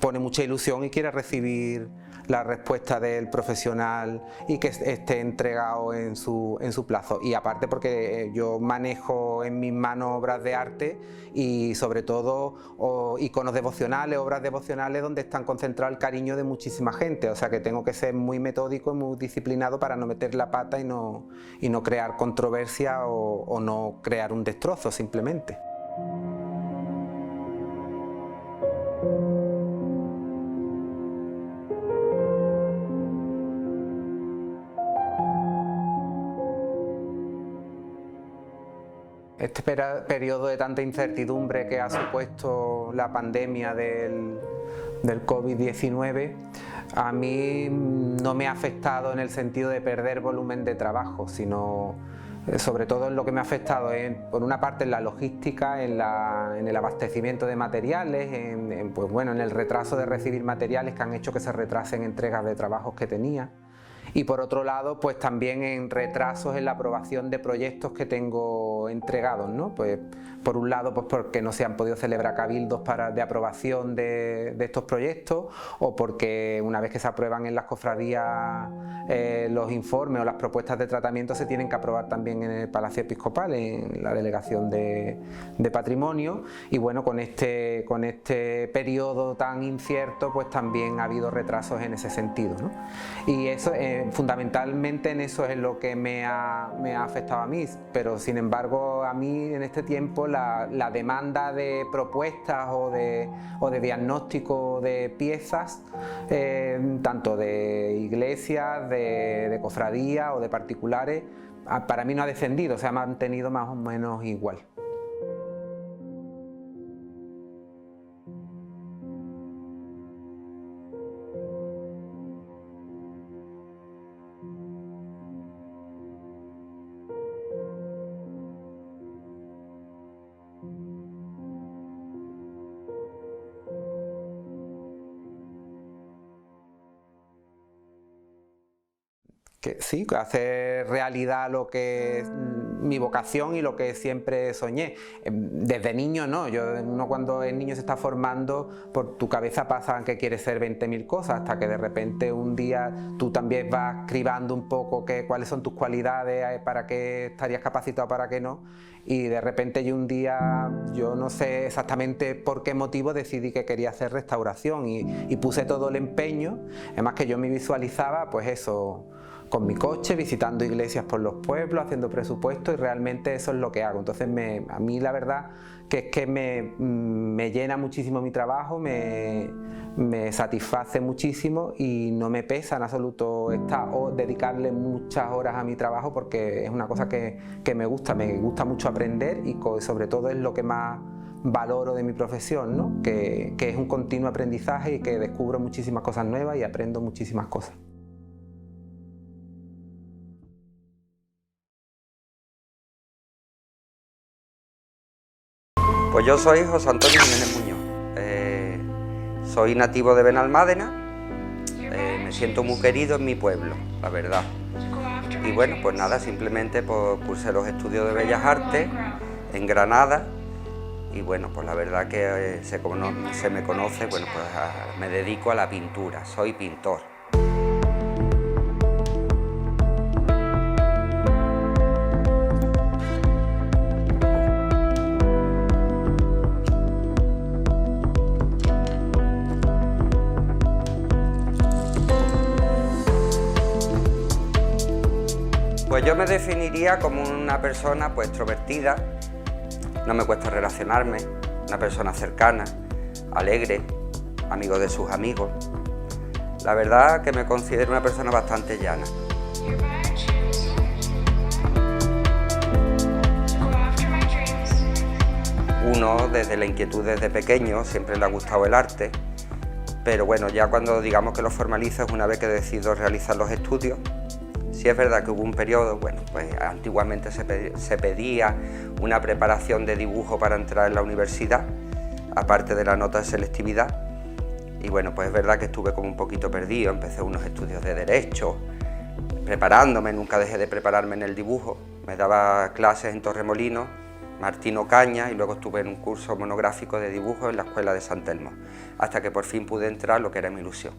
C: pone mucha ilusión y quiere recibir la respuesta del profesional y que esté entregado en su plazo. Y aparte porque yo manejo en mis manos obras de arte y sobre todo iconos devocionales, obras devocionales donde están concentrados el cariño de muchísima gente, o sea que tengo que ser muy metódico y muy disciplinado para no meter la pata y no crear controversia o no crear un destrozo simplemente. Este periodo de tanta incertidumbre que ha supuesto la pandemia del COVID-19 a mí no me ha afectado en el sentido de perder volumen de trabajo, sino sobre todo en lo que me ha afectado por una parte en la logística, en el abastecimiento de materiales, en el retraso de recibir materiales que han hecho que se retrasen entregas de trabajos que tenía. Y por otro lado, pues también en retrasos en la aprobación de proyectos que tengo entregados, ¿no? Pues por un lado, pues porque no se han podido celebrar cabildos de aprobación de estos proyectos, o porque una vez que se aprueban en las cofradías los informes o las propuestas de tratamiento se tienen que aprobar también en el Palacio Episcopal, en la Delegación de Patrimonio. Y bueno, con este periodo tan incierto, pues también ha habido retrasos en ese sentido, ¿no? Y eso fundamentalmente en eso es lo que me ha afectado a mí, pero sin embargo a mí en este tiempo la demanda de propuestas o de diagnóstico de piezas, tanto de iglesias, de cofradías o de particulares, para mí no ha descendido, se ha mantenido más o menos igual. Que sí, hacer realidad lo que es mi vocación y lo que siempre soñé. Desde niño no, uno cuando es niño se está formando, por tu cabeza pasan que quieres ser 20.000 cosas, hasta que de repente un día tú también vas cribando un poco cuáles son tus cualidades, para qué estarías capacitado, para qué no. Y de repente yo un día, yo no sé exactamente por qué motivo, decidí que quería hacer restauración y puse todo el empeño. Además que yo me visualizaba, pues eso, con mi coche, visitando iglesias por los pueblos, haciendo presupuestos, y realmente eso es lo que hago. Entonces a mí la verdad que es que me llena muchísimo mi trabajo, me satisface muchísimo y no me pesa en absoluto dedicarle muchas horas a mi trabajo, porque es una cosa que me gusta mucho aprender, y sobre todo es lo que más valoro de mi profesión, ¿no? Que es un continuo aprendizaje y que descubro muchísimas cosas nuevas y aprendo muchísimas cosas.
D: Pues yo soy José Antonio Jiménez Muñoz, soy nativo de Benalmádena, me siento muy querido en mi pueblo, la verdad. Y bueno, pues nada, simplemente cursé los estudios de Bellas Artes en Granada, y bueno, pues la verdad que se me conoce, bueno, pues me dedico a la pintura, soy pintor. Pues yo me definiría como una persona pues extrovertida, no me cuesta relacionarme, una persona cercana, alegre, amigo de sus amigos. La verdad que me considero una persona bastante llana. Uno, desde la inquietud desde pequeño, siempre le ha gustado el arte, pero bueno, ya cuando digamos que lo formalizas, una vez que decido realizar los estudios, sí es verdad que hubo un periodo, bueno, pues antiguamente se pedía una preparación de dibujo para entrar en la universidad, aparte de la nota de selectividad, y bueno, pues es verdad que estuve como un poquito perdido, empecé unos estudios de Derecho, preparándome, nunca dejé de prepararme en el dibujo, me daba clases en Torremolinos, Martín Ocaña, y luego estuve en un curso monográfico de dibujo en la Escuela de San Telmo, hasta que por fin pude entrar lo que era mi ilusión.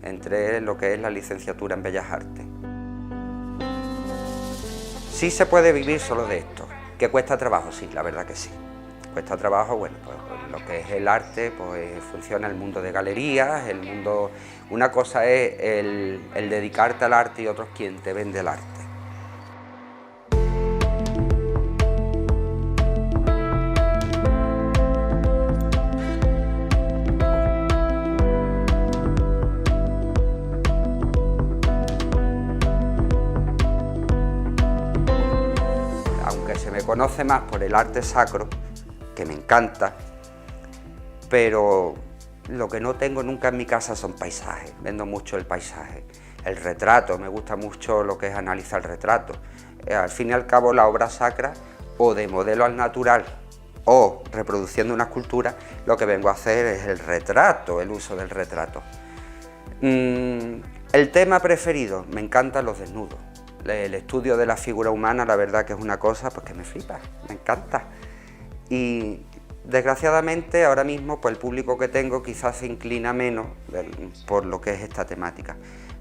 D: Entré en lo que es la licenciatura en Bellas Artes. Sí se puede vivir solo de esto, que cuesta trabajo, sí, la verdad que sí. Cuesta trabajo, bueno, pues lo que es el arte, pues funciona el mundo de galerías, el mundo... Una cosa es el dedicarte al arte y otro es quien te vende el arte. Se me conoce más por el arte sacro, que me encanta, pero lo que no tengo nunca en mi casa son paisajes, vendo mucho el paisaje. El retrato, me gusta mucho lo que es analizar el retrato. Al fin y al cabo, la obra sacra, o de modelo al natural, o reproduciendo una escultura, lo que vengo a hacer es el retrato, el uso del retrato. El tema preferido, me encantan los desnudos. El estudio de la figura humana, la verdad que es una cosa pues, que me flipa, me encanta. Y desgraciadamente ahora mismo pues, el público que tengo quizás se inclina menos por lo que es esta temática.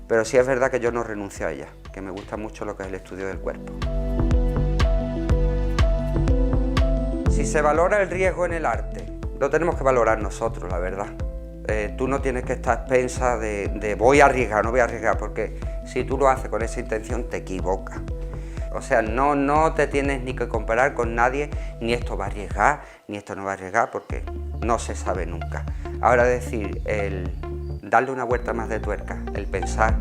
D: Pero sí es verdad que yo no renuncio a ella, que me gusta mucho lo que es el estudio del cuerpo. Si se valora el riesgo en el arte, lo tenemos que valorar nosotros, la verdad. Tú no tienes que estar a expensas de voy a arriesgar, no voy a arriesgar, porque si tú lo haces con esa intención te equivocas. O sea, no te tienes ni que comparar con nadie, ni esto va a arriesgar, ni esto no va a arriesgar, porque no se sabe nunca. Ahora decir, el darle una vuelta más de tuerca, el pensar...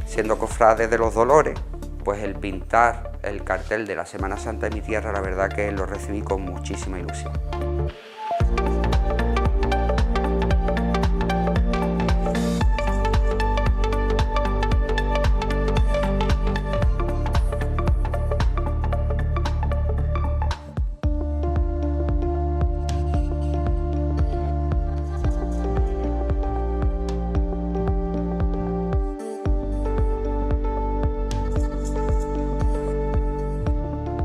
D: Siendo cofrade de los Dolores, pues el pintar el cartel de la Semana Santa de mi tierra, la verdad que lo recibí con muchísima ilusión.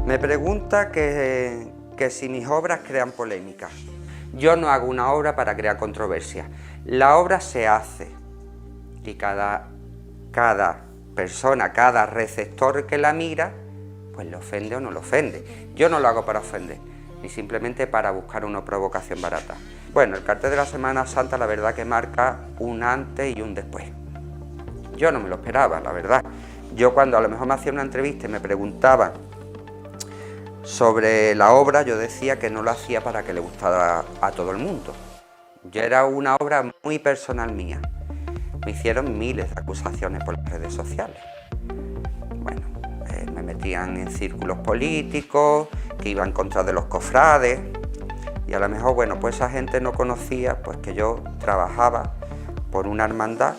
D: Me pregunta que si mis obras crean polémica. Yo no hago una obra para crear controversia. La obra se hace y cada persona, cada receptor que la mira, pues le ofende o no le ofende. Yo no lo hago para ofender, ni simplemente para buscar una provocación barata. Bueno, el cartel de la Semana Santa la verdad que marca un antes y un después. Yo no me lo esperaba, la verdad. Yo cuando a lo mejor me hacía una entrevista y me preguntaban sobre la obra, yo decía que no lo hacía para que le gustara a todo el mundo. Yo era una obra muy personal mía. Me hicieron miles de acusaciones por las redes sociales. Bueno, me metían en círculos políticos, que iba en contra de los cofrades, y a lo mejor, bueno, pues esa gente no conocía pues que yo trabajaba por una hermandad,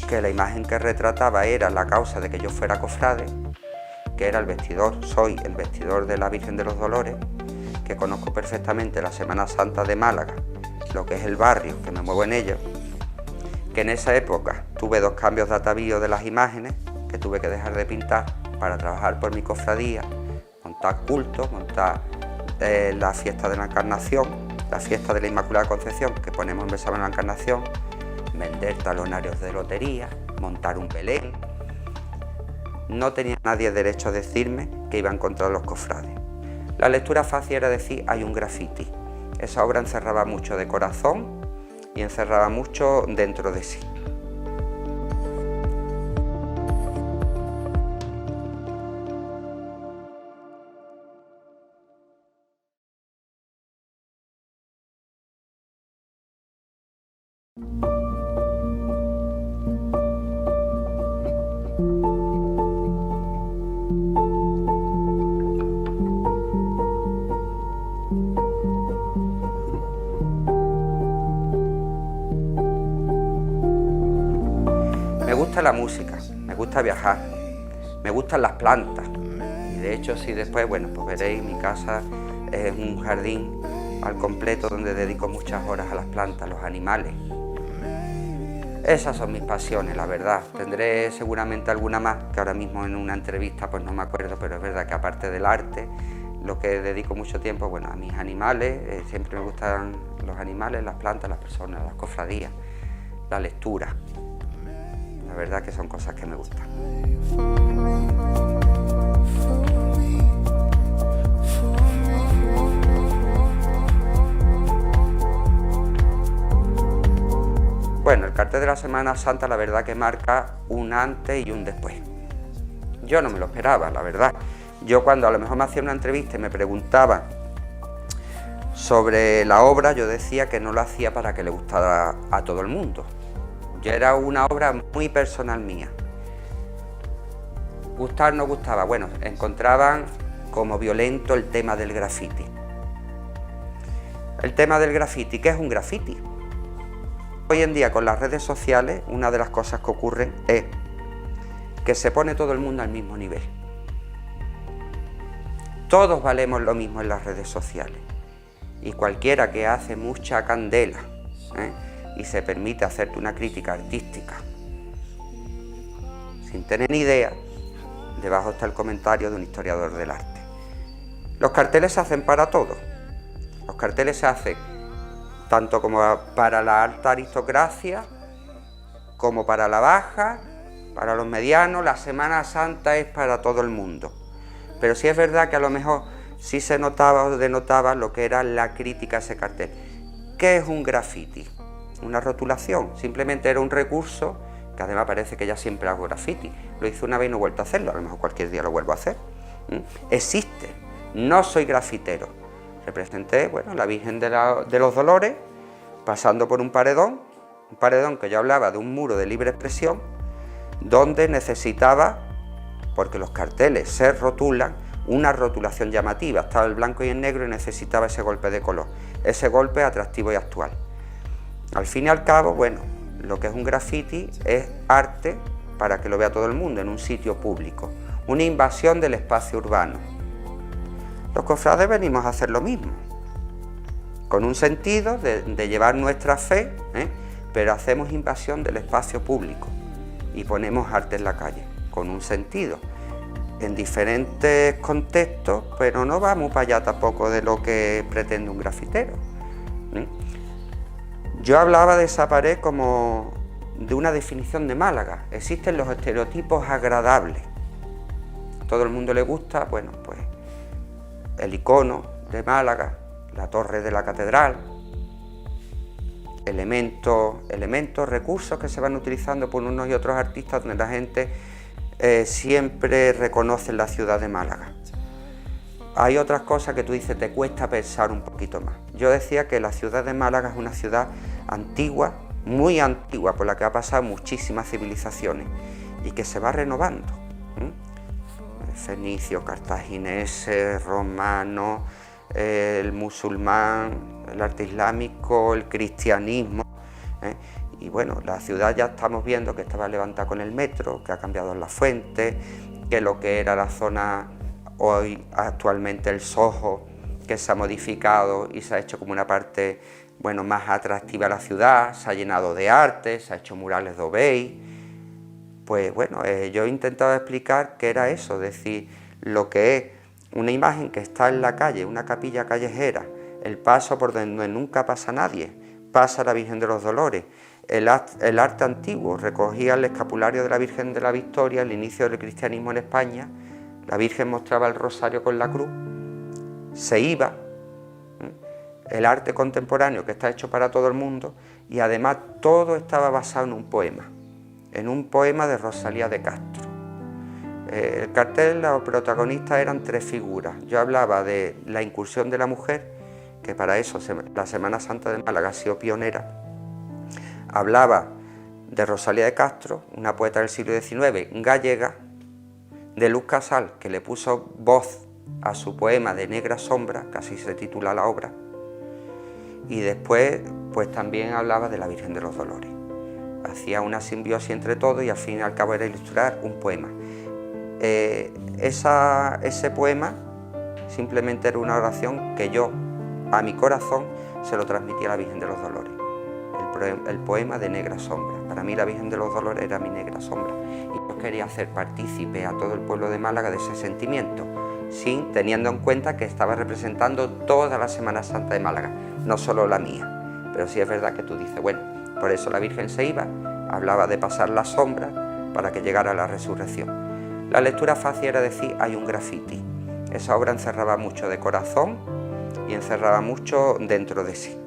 D: que la imagen que retrataba era la causa de que yo fuera cofrade, que era el vestidor, soy el vestidor de la Virgen de los Dolores, que conozco perfectamente la Semana Santa de Málaga, lo que es el barrio, que me muevo en ello, que en esa época tuve 2 cambios de atavío de las imágenes, que tuve que dejar de pintar para trabajar por mi cofradía, montar cultos, montar la fiesta de la Encarnación, la fiesta de la Inmaculada Concepción, que ponemos en Besábano de la Encarnación, vender talonarios de lotería, montar un Belén. No tenía nadie derecho a decirme que iba en contra de los cofrades. La lectura fácil era decir, hay un graffiti. Esa obra encerraba mucho de corazón y encerraba mucho dentro de sí. Me gusta la música, me gusta viajar, me gustan las plantas. Y de hecho, si después, bueno, pues veréis, mi casa es un jardín al completo donde dedico muchas horas a las plantas, a los animales. Esas son mis pasiones, la verdad. Tendré seguramente alguna más, que ahora mismo en una entrevista pues no me acuerdo, pero es verdad que aparte del arte, lo que dedico mucho tiempo, bueno, a mis animales, siempre me gustan los animales, las plantas, las personas, las cofradías, la lectura. La verdad que son cosas que me gustan. Bueno, el cartel de la Semana Santa la verdad que marca un antes y un después. Yo no me lo esperaba, la verdad. Yo cuando a lo mejor me hacía una entrevista y me preguntaban sobre la obra, yo decía que no lo hacía para que le gustara a todo el mundo. Ya era una obra muy personal mía. Gustar no gustaba, bueno, encontraban como violento el tema del graffiti. El tema del graffiti, ¿qué es un graffiti? Hoy en día con las redes sociales, una de las cosas que ocurren es que se pone todo el mundo al mismo nivel. Todos valemos lo mismo en las redes sociales. Y cualquiera que hace mucha candela, y se permite hacerte una crítica artística sin tener ni idea, debajo está el comentario de un historiador del arte. Los carteles se hacen para todo. Los carteles se hacen tanto como para la alta aristocracia, como para la baja, para los medianos. La Semana Santa es para todo el mundo. Pero sí es verdad que a lo mejor sí se notaba o denotaba lo que era la crítica a ese cartel. ¿Qué es un graffiti? Una rotulación, simplemente era un recurso, que además parece que ya siempre hago graffiti. Lo hice una vez y no he vuelto a hacerlo, a lo mejor cualquier día lo vuelvo a hacer. Existe, no soy grafitero. Representé, bueno, la Virgen de los Dolores, pasando por un paredón que yo hablaba de un muro de libre expresión, donde necesitaba, porque los carteles se rotulan, una rotulación llamativa. Estaba el blanco y el negro y necesitaba ese golpe de color, ese golpe atractivo y actual. Al fin y al cabo, bueno, lo que es un graffiti es arte para que lo vea todo el mundo en un sitio público, una invasión del espacio urbano. Los cofrades venimos a hacer lo mismo, con un sentido de llevar nuestra fe, pero hacemos invasión del espacio público y ponemos arte en la calle, con un sentido, en diferentes contextos, pero no vamos para allá tampoco de lo que pretende un grafitero. Yo hablaba de esa pared como de una definición de Málaga. Existen los estereotipos agradables. Todo el mundo le gusta, bueno, pues el icono de Málaga, la torre de la catedral, elementos, recursos que se van utilizando por unos y otros artistas donde la gente siempre reconoce la ciudad de Málaga. Hay otras cosas que tú dices, te cuesta pensar un poquito más. Yo decía que la ciudad de Málaga es una ciudad antigua, muy antigua, por la que ha pasado muchísimas civilizaciones y que se va renovando. Fenicios, cartagineses, romanos, el musulmán, el arte islámico, el cristianismo. Y bueno, la ciudad ya estamos viendo que estaba levantada con el metro, que ha cambiado la fuente, que lo que era la zona hoy actualmente el Soho, que se ha modificado y se ha hecho como una parte, bueno, más atractiva a la ciudad, se ha llenado de arte, se ha hecho murales de Obey. Pues bueno, yo he intentado explicar qué era eso, es decir, lo que es una imagen que está en la calle, una capilla callejera, el paso por donde nunca pasa nadie, pasa la Virgen de los Dolores, el arte antiguo, recogía el escapulario de la Virgen de la Victoria, el inicio del cristianismo en España, la Virgen mostraba el rosario con la cruz, se iba, el arte contemporáneo que está hecho para todo el mundo y además todo estaba basado en un poema de Rosalía de Castro. El cartel, los protagonistas eran tres figuras. Yo hablaba de la incursión de la mujer, que para eso la Semana Santa de Málaga ha sido pionera. hablaba de Rosalía de Castro, una poeta del siglo XIX gallega, de Luz Casal, que le puso voz a su poema de Negra Sombra, que así se titula la obra, y después pues también hablaba de la Virgen de los Dolores. Hacía una simbiosis entre todos y al fin y al cabo era ilustrar un poema. Ese poema simplemente era una oración que yo, a mi corazón, se lo transmití a la Virgen de los Dolores. El poema de Negra Sombra. Para mí la Virgen de los Dolores era mi negra sombra. Y yo quería hacer partícipe a todo el pueblo de Málaga de ese sentimiento, teniendo en cuenta que estaba representando toda la Semana Santa de Málaga, no solo la mía. Pero sí es verdad que tú dices, bueno, por eso la Virgen se iba, hablaba de pasar la sombra para que llegara la resurrección. La lectura fácil era decir, hay un grafiti. Esa obra encerraba mucho de corazón y encerraba mucho dentro de sí.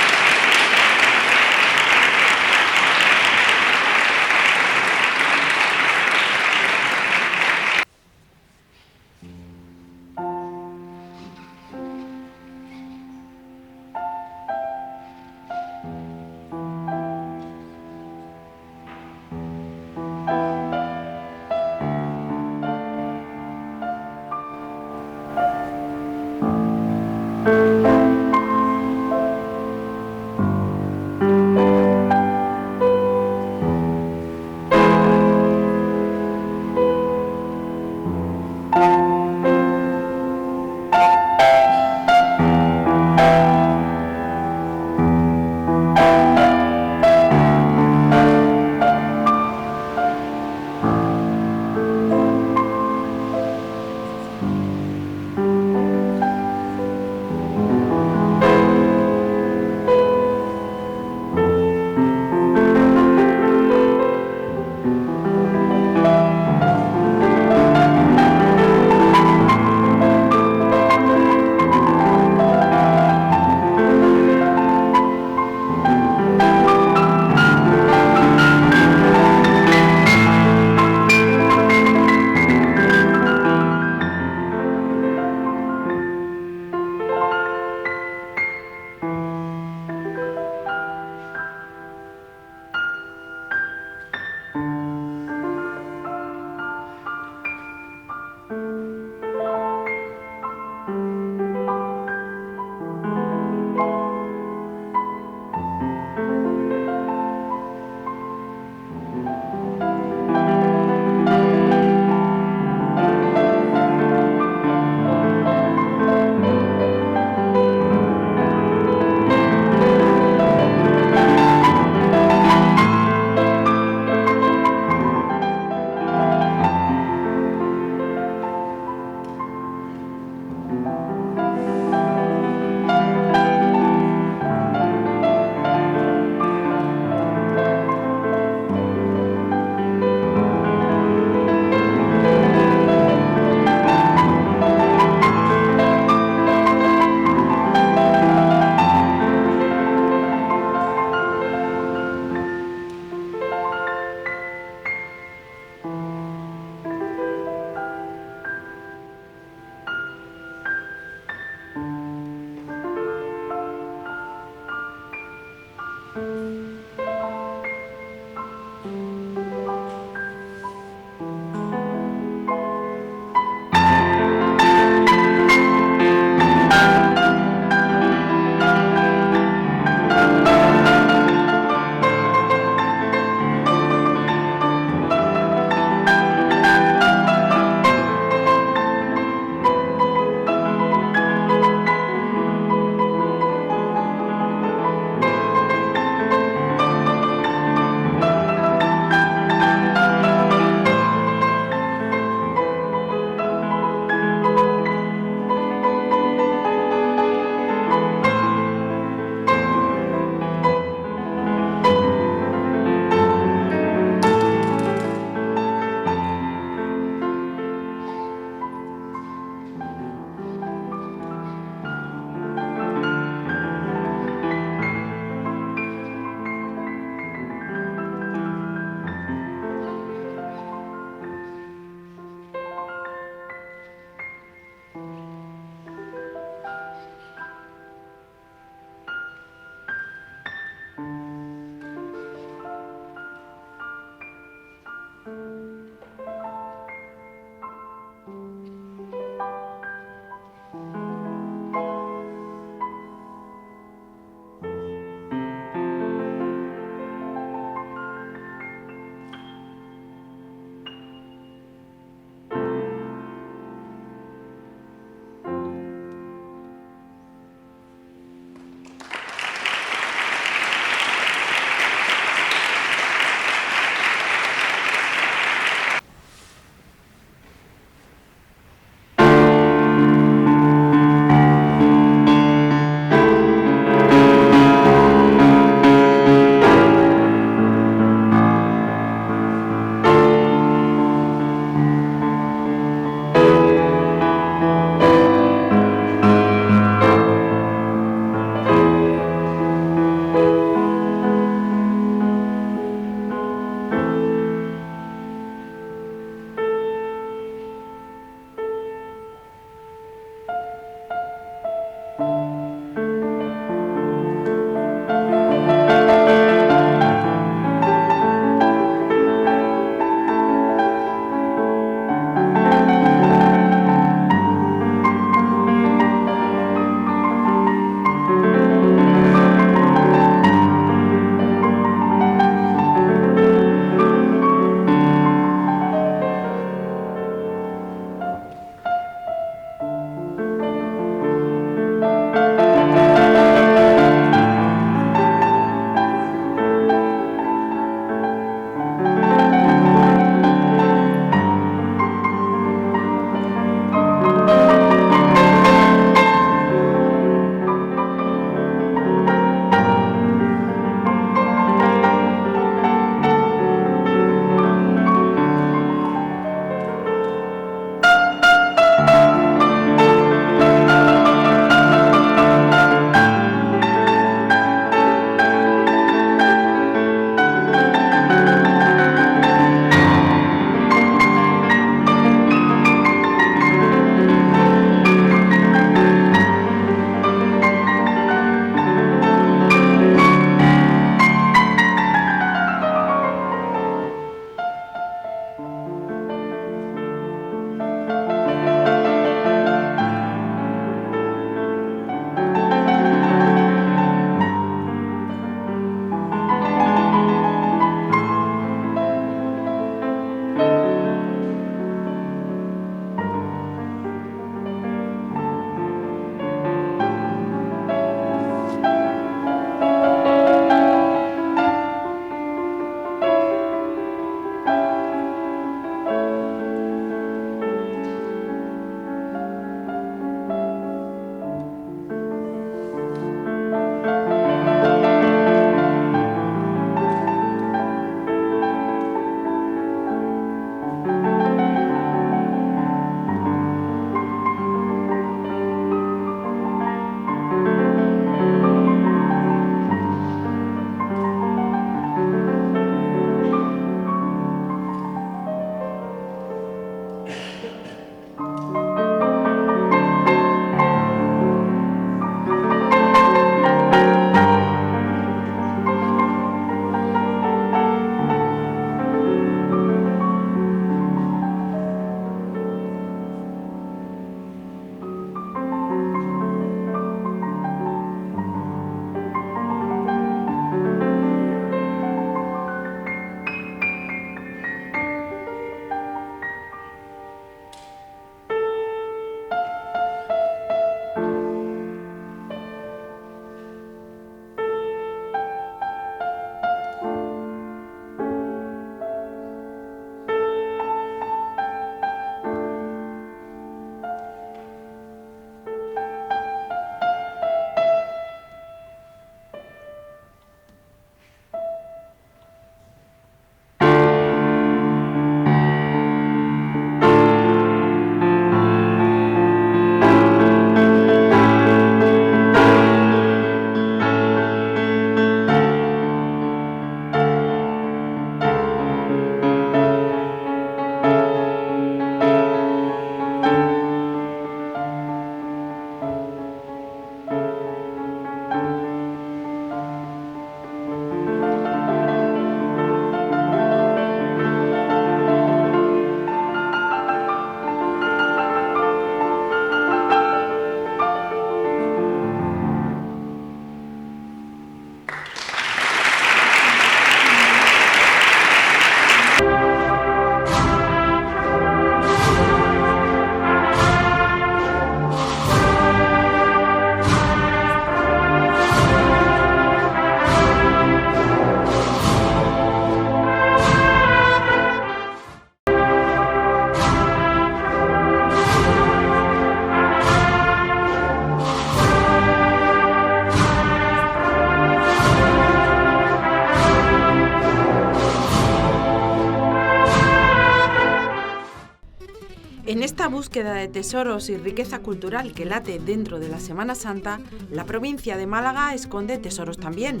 E: búsqueda de tesoros y riqueza cultural que late dentro de la Semana Santa, la provincia de Málaga esconde tesoros también.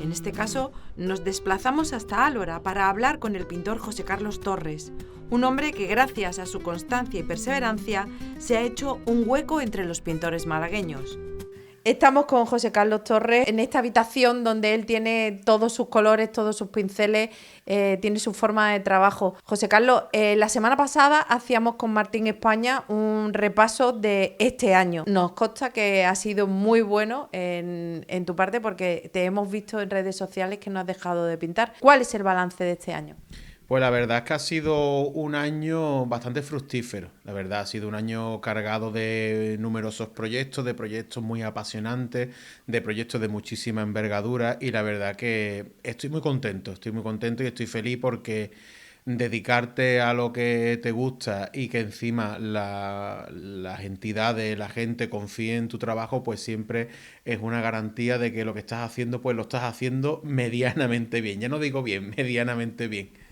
E: En este caso, nos desplazamos hasta Álora para hablar con el pintor José Carlos Torres, un hombre que gracias a su constancia y perseverancia se ha hecho un hueco entre los pintores malagueños. Estamos con José Carlos Torres en esta habitación donde él tiene todos sus colores, todos sus pinceles, tiene su forma de trabajo. José Carlos, la semana pasada hacíamos con Martín España un repaso de este año. Nos consta que ha sido muy bueno en tu parte porque te hemos visto en redes sociales que no has dejado de pintar. ¿Cuál es el balance de este año?
F: Pues la verdad es que ha sido un año bastante fructífero. La verdad ha sido un año cargado de numerosos proyectos, de proyectos muy apasionantes, de proyectos de muchísima envergadura y la verdad que estoy muy contento y estoy feliz porque dedicarte a lo que te gusta y que encima las entidades, la gente confíe en tu trabajo, pues siempre es una garantía de que lo que estás haciendo, pues lo estás haciendo medianamente bien. Ya no digo bien, medianamente bien.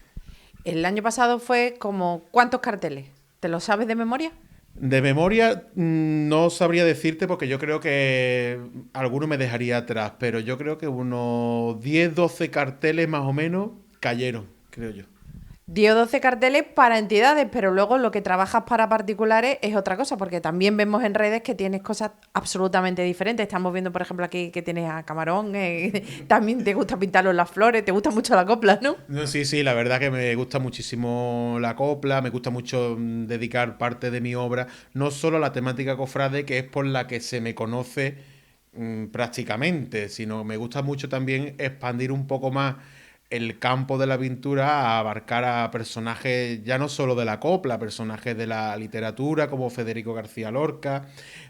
E: El año pasado fue como ¿cuántos carteles? ¿Te lo sabes de memoria?
F: De memoria no sabría decirte porque yo creo que alguno me dejaría atrás, pero yo creo que unos 10, 12 carteles más o menos cayeron, creo yo.
E: 10 o 12 carteles para entidades, pero luego lo que trabajas para particulares es otra cosa, porque también vemos en redes que tienes cosas absolutamente diferentes. Estamos viendo, por ejemplo, aquí que tienes a Camarón, también te gusta pintarlo en las flores, te gusta mucho la copla, ¿no?
F: Sí, la verdad que me gusta muchísimo la copla, me gusta mucho dedicar parte de mi obra, no solo a la temática cofrade, que es por la que se me conoce prácticamente, sino me gusta mucho también expandir un poco más el campo de la pintura a abarcar a personajes ya no solo de la copla, personajes de la literatura como Federico García Lorca,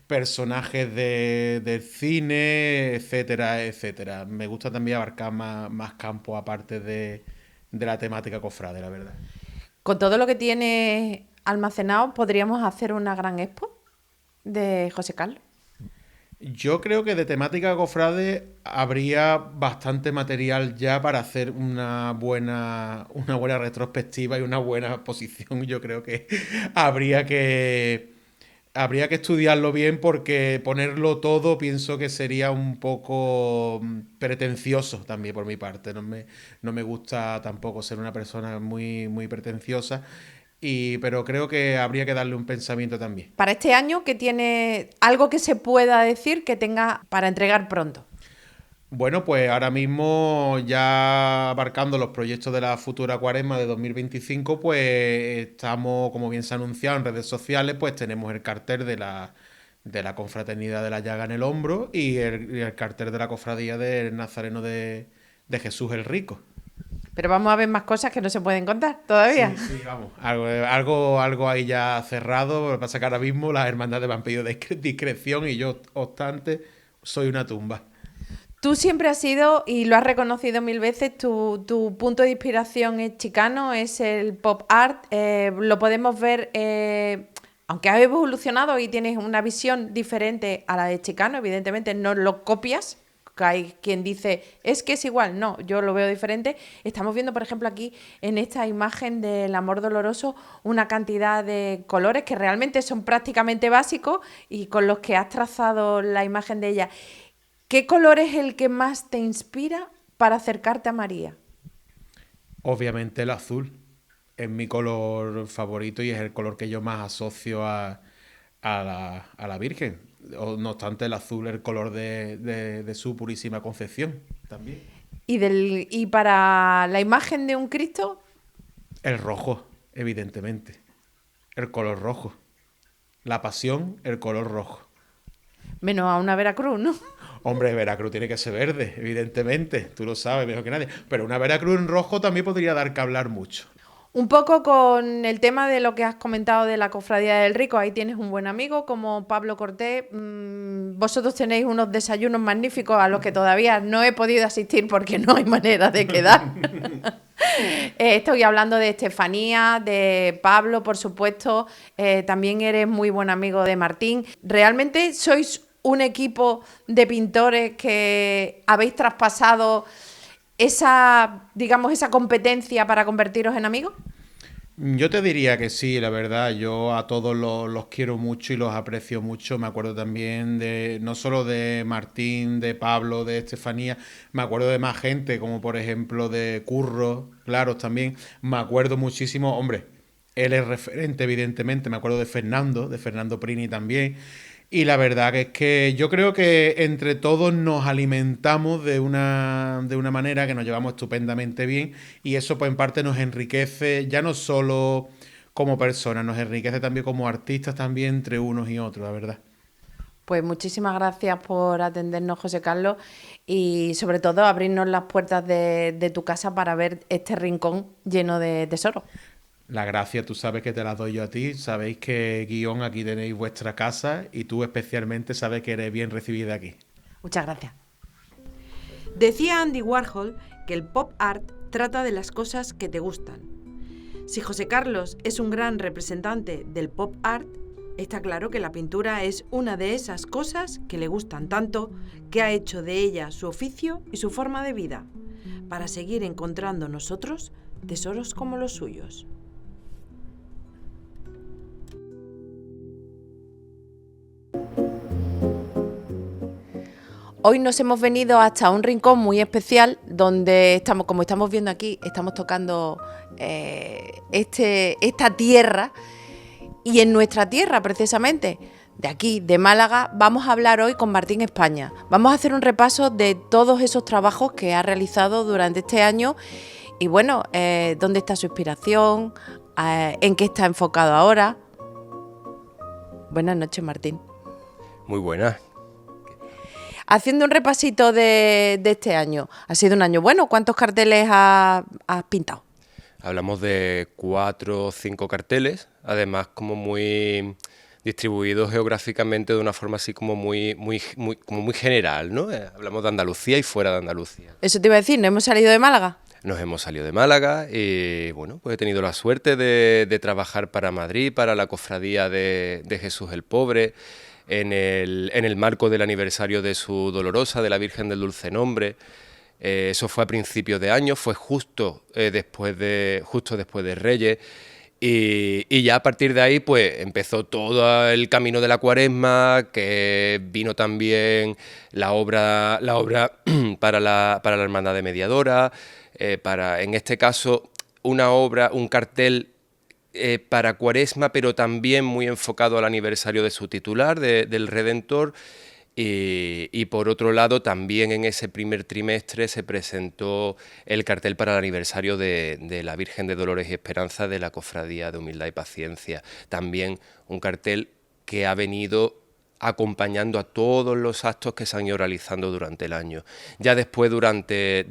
F: personajes del cine, etcétera, etcétera. Me gusta también abarcar más campo aparte de la temática cofrade, la verdad.
E: Con todo lo que tienes almacenado, ¿podríamos hacer una gran expo de José Carlos?
F: Yo creo que de temática cofrade habría bastante material ya para hacer una buena retrospectiva y una buena exposición. Yo creo que habría que estudiarlo bien porque ponerlo todo pienso que sería un poco pretencioso también por mi parte. No me gusta tampoco ser una persona muy, muy pretenciosa. Pero creo que habría que darle un pensamiento también.
E: Para este año, ¿qué tiene algo que se pueda decir que tenga para entregar pronto?
F: Bueno, pues ahora mismo ya abarcando los proyectos de la futura Cuaresma de 2025, pues estamos, como bien se ha anunciado en redes sociales, pues tenemos el cartel de la Confraternidad de la Llaga en el hombro y el cartel de la Cofradía del Nazareno de Jesús el Rico.
E: Pero vamos a ver más cosas que no se pueden contar todavía.
F: Sí, vamos. Algo ahí ya cerrado. Lo que pasa es que ahora mismo las hermandades me han pedido discreción y yo, obstante, soy una tumba.
E: Tú siempre has sido, y lo has reconocido 1000 veces, tu punto de inspiración es chicano, es el pop art. Lo podemos ver, aunque has evolucionado y tienes una visión diferente a la de chicano, evidentemente no lo copias. Que hay quien dice, es que es igual. No, yo lo veo diferente. Estamos viendo, por ejemplo, aquí en esta imagen del Amor Doloroso una cantidad de colores que realmente son prácticamente básicos y con los que has trazado la imagen de ella. ¿Qué color es el que más te inspira para acercarte a María?
F: Obviamente el azul. Es mi color favorito y es el color que yo más asocio a la Virgen. No obstante, el azul es el color de su purísima concepción también.
E: ¿Y para la imagen de un Cristo?
F: El rojo, evidentemente. El color rojo. La pasión, el color rojo.
E: Menos a una Veracruz, ¿no?
F: Hombre, Veracruz tiene que ser verde, evidentemente. Tú lo sabes mejor que nadie. Pero una Veracruz en rojo también podría dar que hablar mucho.
E: Un poco con el tema de lo que has comentado de la Cofradía del Rico, ahí tienes un buen amigo como Pablo Cortés. Vosotros tenéis unos desayunos magníficos a los que todavía no he podido asistir porque no hay manera de quedar. Estoy hablando de Estefanía, de Pablo, por supuesto. También eres muy buen amigo de Martín. ¿Realmente sois un equipo de pintores que habéis traspasado esa competencia para convertiros en amigos?
F: Yo te diría que sí, la verdad. Yo a todos los quiero mucho y los aprecio mucho. Me acuerdo también de, no solo de Martín, de Pablo, de Estefanía, me acuerdo de más gente, como por ejemplo de Curro, Claros también. Me acuerdo muchísimo, hombre, él es referente, evidentemente. Me acuerdo de Fernando Prini también. Y la verdad que es que yo creo que entre todos nos alimentamos de una manera que nos llevamos estupendamente bien y eso pues en parte nos enriquece ya no solo como personas, nos enriquece también como artistas también entre unos y otros, la verdad.
E: Pues muchísimas gracias por atendernos, José Carlos, y sobre todo abrirnos las puertas de tu casa para ver este rincón lleno de tesoros.
F: La gracia, tú sabes que te la doy yo a ti, sabéis que guión aquí tenéis vuestra casa y tú especialmente sabes que eres bien recibida aquí.
E: Muchas gracias. Decía Andy Warhol que el pop art trata de las cosas que te gustan. Si José Carlos es un gran representante del pop art, está claro que la pintura es una de esas cosas que le gustan tanto que ha hecho de ella su oficio y su forma de vida, para seguir encontrando nosotros tesoros como los suyos. Hoy nos hemos venido hasta un rincón muy especial donde estamos, como estamos viendo aquí, estamos tocando esta tierra y en nuestra tierra precisamente, de aquí, de Málaga, vamos a hablar hoy con Martín España. Vamos a hacer un repaso de todos esos trabajos que ha realizado durante este año y bueno, dónde está su inspiración, en qué está enfocado ahora. Buenas noches, Martín.
G: Muy buenas.
E: Haciendo un repasito de este año, ha sido un año bueno. ¿Cuántos carteles has pintado?
G: Hablamos de 4 o 5 carteles, además como muy distribuidos geográficamente de una forma así como muy general, ¿no? Hablamos de Andalucía y fuera de Andalucía.
E: Eso te iba a decir, ¿no hemos salido de Málaga?
G: Nos hemos salido de Málaga y bueno, pues he tenido la suerte de trabajar para Madrid, para la Cofradía de Jesús el Pobre, en el marco del aniversario de su Dolorosa, de la Virgen del Dulce Nombre. Eso fue a principios de año, fue justo después de Reyes, y ya a partir de ahí pues empezó todo el camino de la Cuaresma, que vino también la obra para la Hermandad de Mediadora, en este caso un cartel para Cuaresma, pero también muy enfocado al aniversario de su titular, del Redentor, y por otro lado también en ese primer trimestre se presentó el cartel para el aniversario de la Virgen de Dolores y Esperanza de la Cofradía de Humildad y Paciencia. También un cartel que ha venido acompañando a todos los actos que se han ido realizando durante el año. Ya después, durante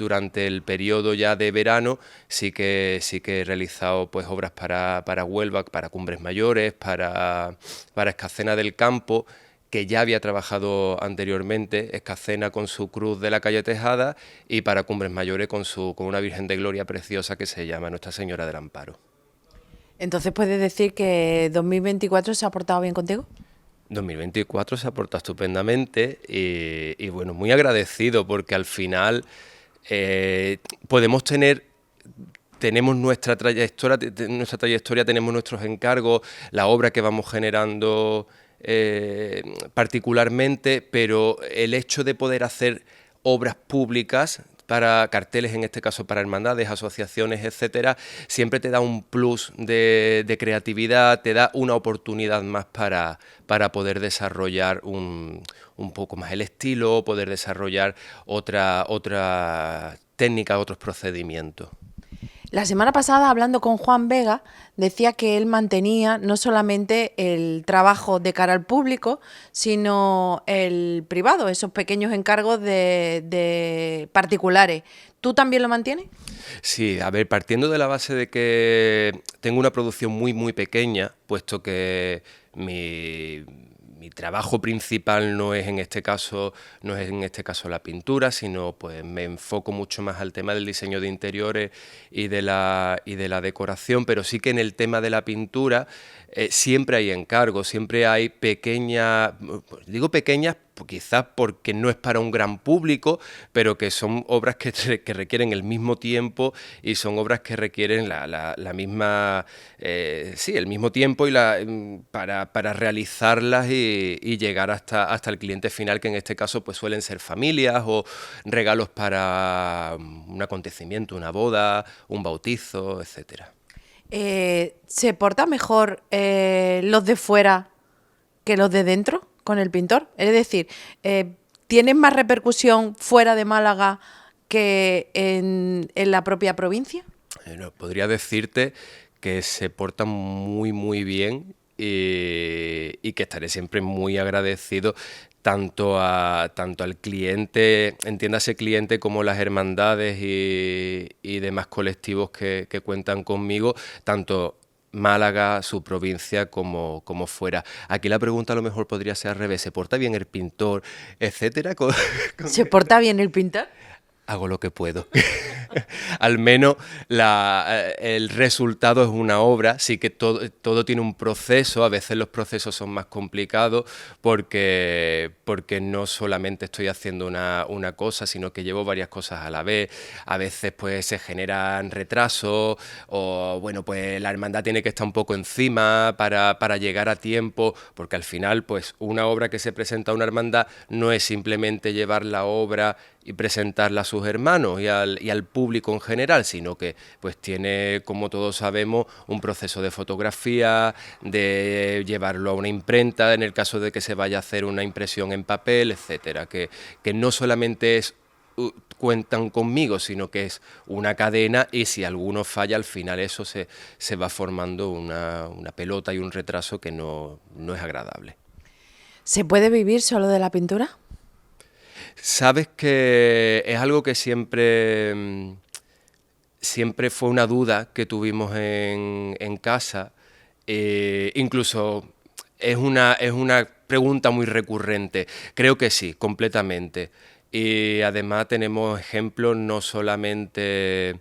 G: el periodo ya de verano, sí que he realizado pues obras para Huelva, para Cumbres Mayores, para Escacena del Campo, que ya había trabajado anteriormente, Escacena con su cruz de la calle Tejada y para Cumbres Mayores con una Virgen de Gloria preciosa que se llama Nuestra Señora del Amparo.
E: Entonces, ¿puedes decir que 2024 se ha portado bien contigo?
G: 2024 se ha portado estupendamente y bueno, muy agradecido porque al final tenemos nuestra trayectoria, tenemos nuestros encargos, la obra que vamos generando particularmente, pero el hecho de poder hacer obras públicas para carteles, en este caso para hermandades, asociaciones, etcétera, siempre te da un plus de creatividad, te da una oportunidad más para poder desarrollar un poco más el estilo, poder desarrollar otra técnica, otros procedimientos.
E: La semana pasada, hablando con Juan Vega, decía que él mantenía no solamente el trabajo de cara al público, sino el privado, esos pequeños encargos de particulares. ¿Tú también lo mantienes?
G: Sí, a ver, partiendo de la base de que tengo una producción muy pequeña, puesto que mi trabajo principal no es en este caso la pintura, sino pues me enfoco mucho más al tema del diseño de interiores y de la decoración, pero sí que en el tema de la pintura siempre hay encargos, siempre hay pequeñas quizás porque no es para un gran público, pero que son obras que requieren el mismo tiempo y son obras que requieren la misma, el mismo tiempo para realizarlas y llegar hasta el cliente final, que en este caso pues suelen ser familias o regalos para un acontecimiento, una boda, un bautizo, etcétera.
E: ¿Se porta mejor los de fuera que los de dentro con el pintor? Es decir, ¿tienen más repercusión fuera de Málaga que en la propia provincia?
G: Podría decirte que se portan muy, muy bien y que estaré siempre muy agradecido tanto al cliente, entiéndase cliente, como las hermandades y demás colectivos que cuentan conmigo, tanto Málaga, su provincia, como fuera. Aquí la pregunta a lo mejor podría ser al revés: ¿se porta bien el pintor, etcétera?
E: ¿Se porta bien el pintor?
G: Hago lo que puedo. Al menos el resultado es una obra. Sí que todo tiene un proceso. A veces los procesos son más complicados porque no solamente estoy haciendo una cosa, sino que llevo varias cosas a la vez. A veces pues se generan retrasos o bueno, pues la hermandad tiene que estar un poco encima para llegar a tiempo, porque al final pues una obra que se presenta a una hermandad no es simplemente llevar la obra y presentarla a sus hermanos y al público en general, sino que pues tiene, como todos sabemos, un proceso de fotografía, de llevarlo a una imprenta, en el caso de que se vaya a hacer una impresión en papel, etcétera, que no solamente cuentan conmigo, sino que es una cadena, y si alguno falla, al final eso se va formando una pelota y un retraso que no es agradable.
E: ¿Se puede vivir solo de la pintura?
G: Sabes que es algo que siempre fue una duda que tuvimos en casa. Incluso es una pregunta muy recurrente. Creo que sí, completamente. Y además tenemos ejemplos no solamente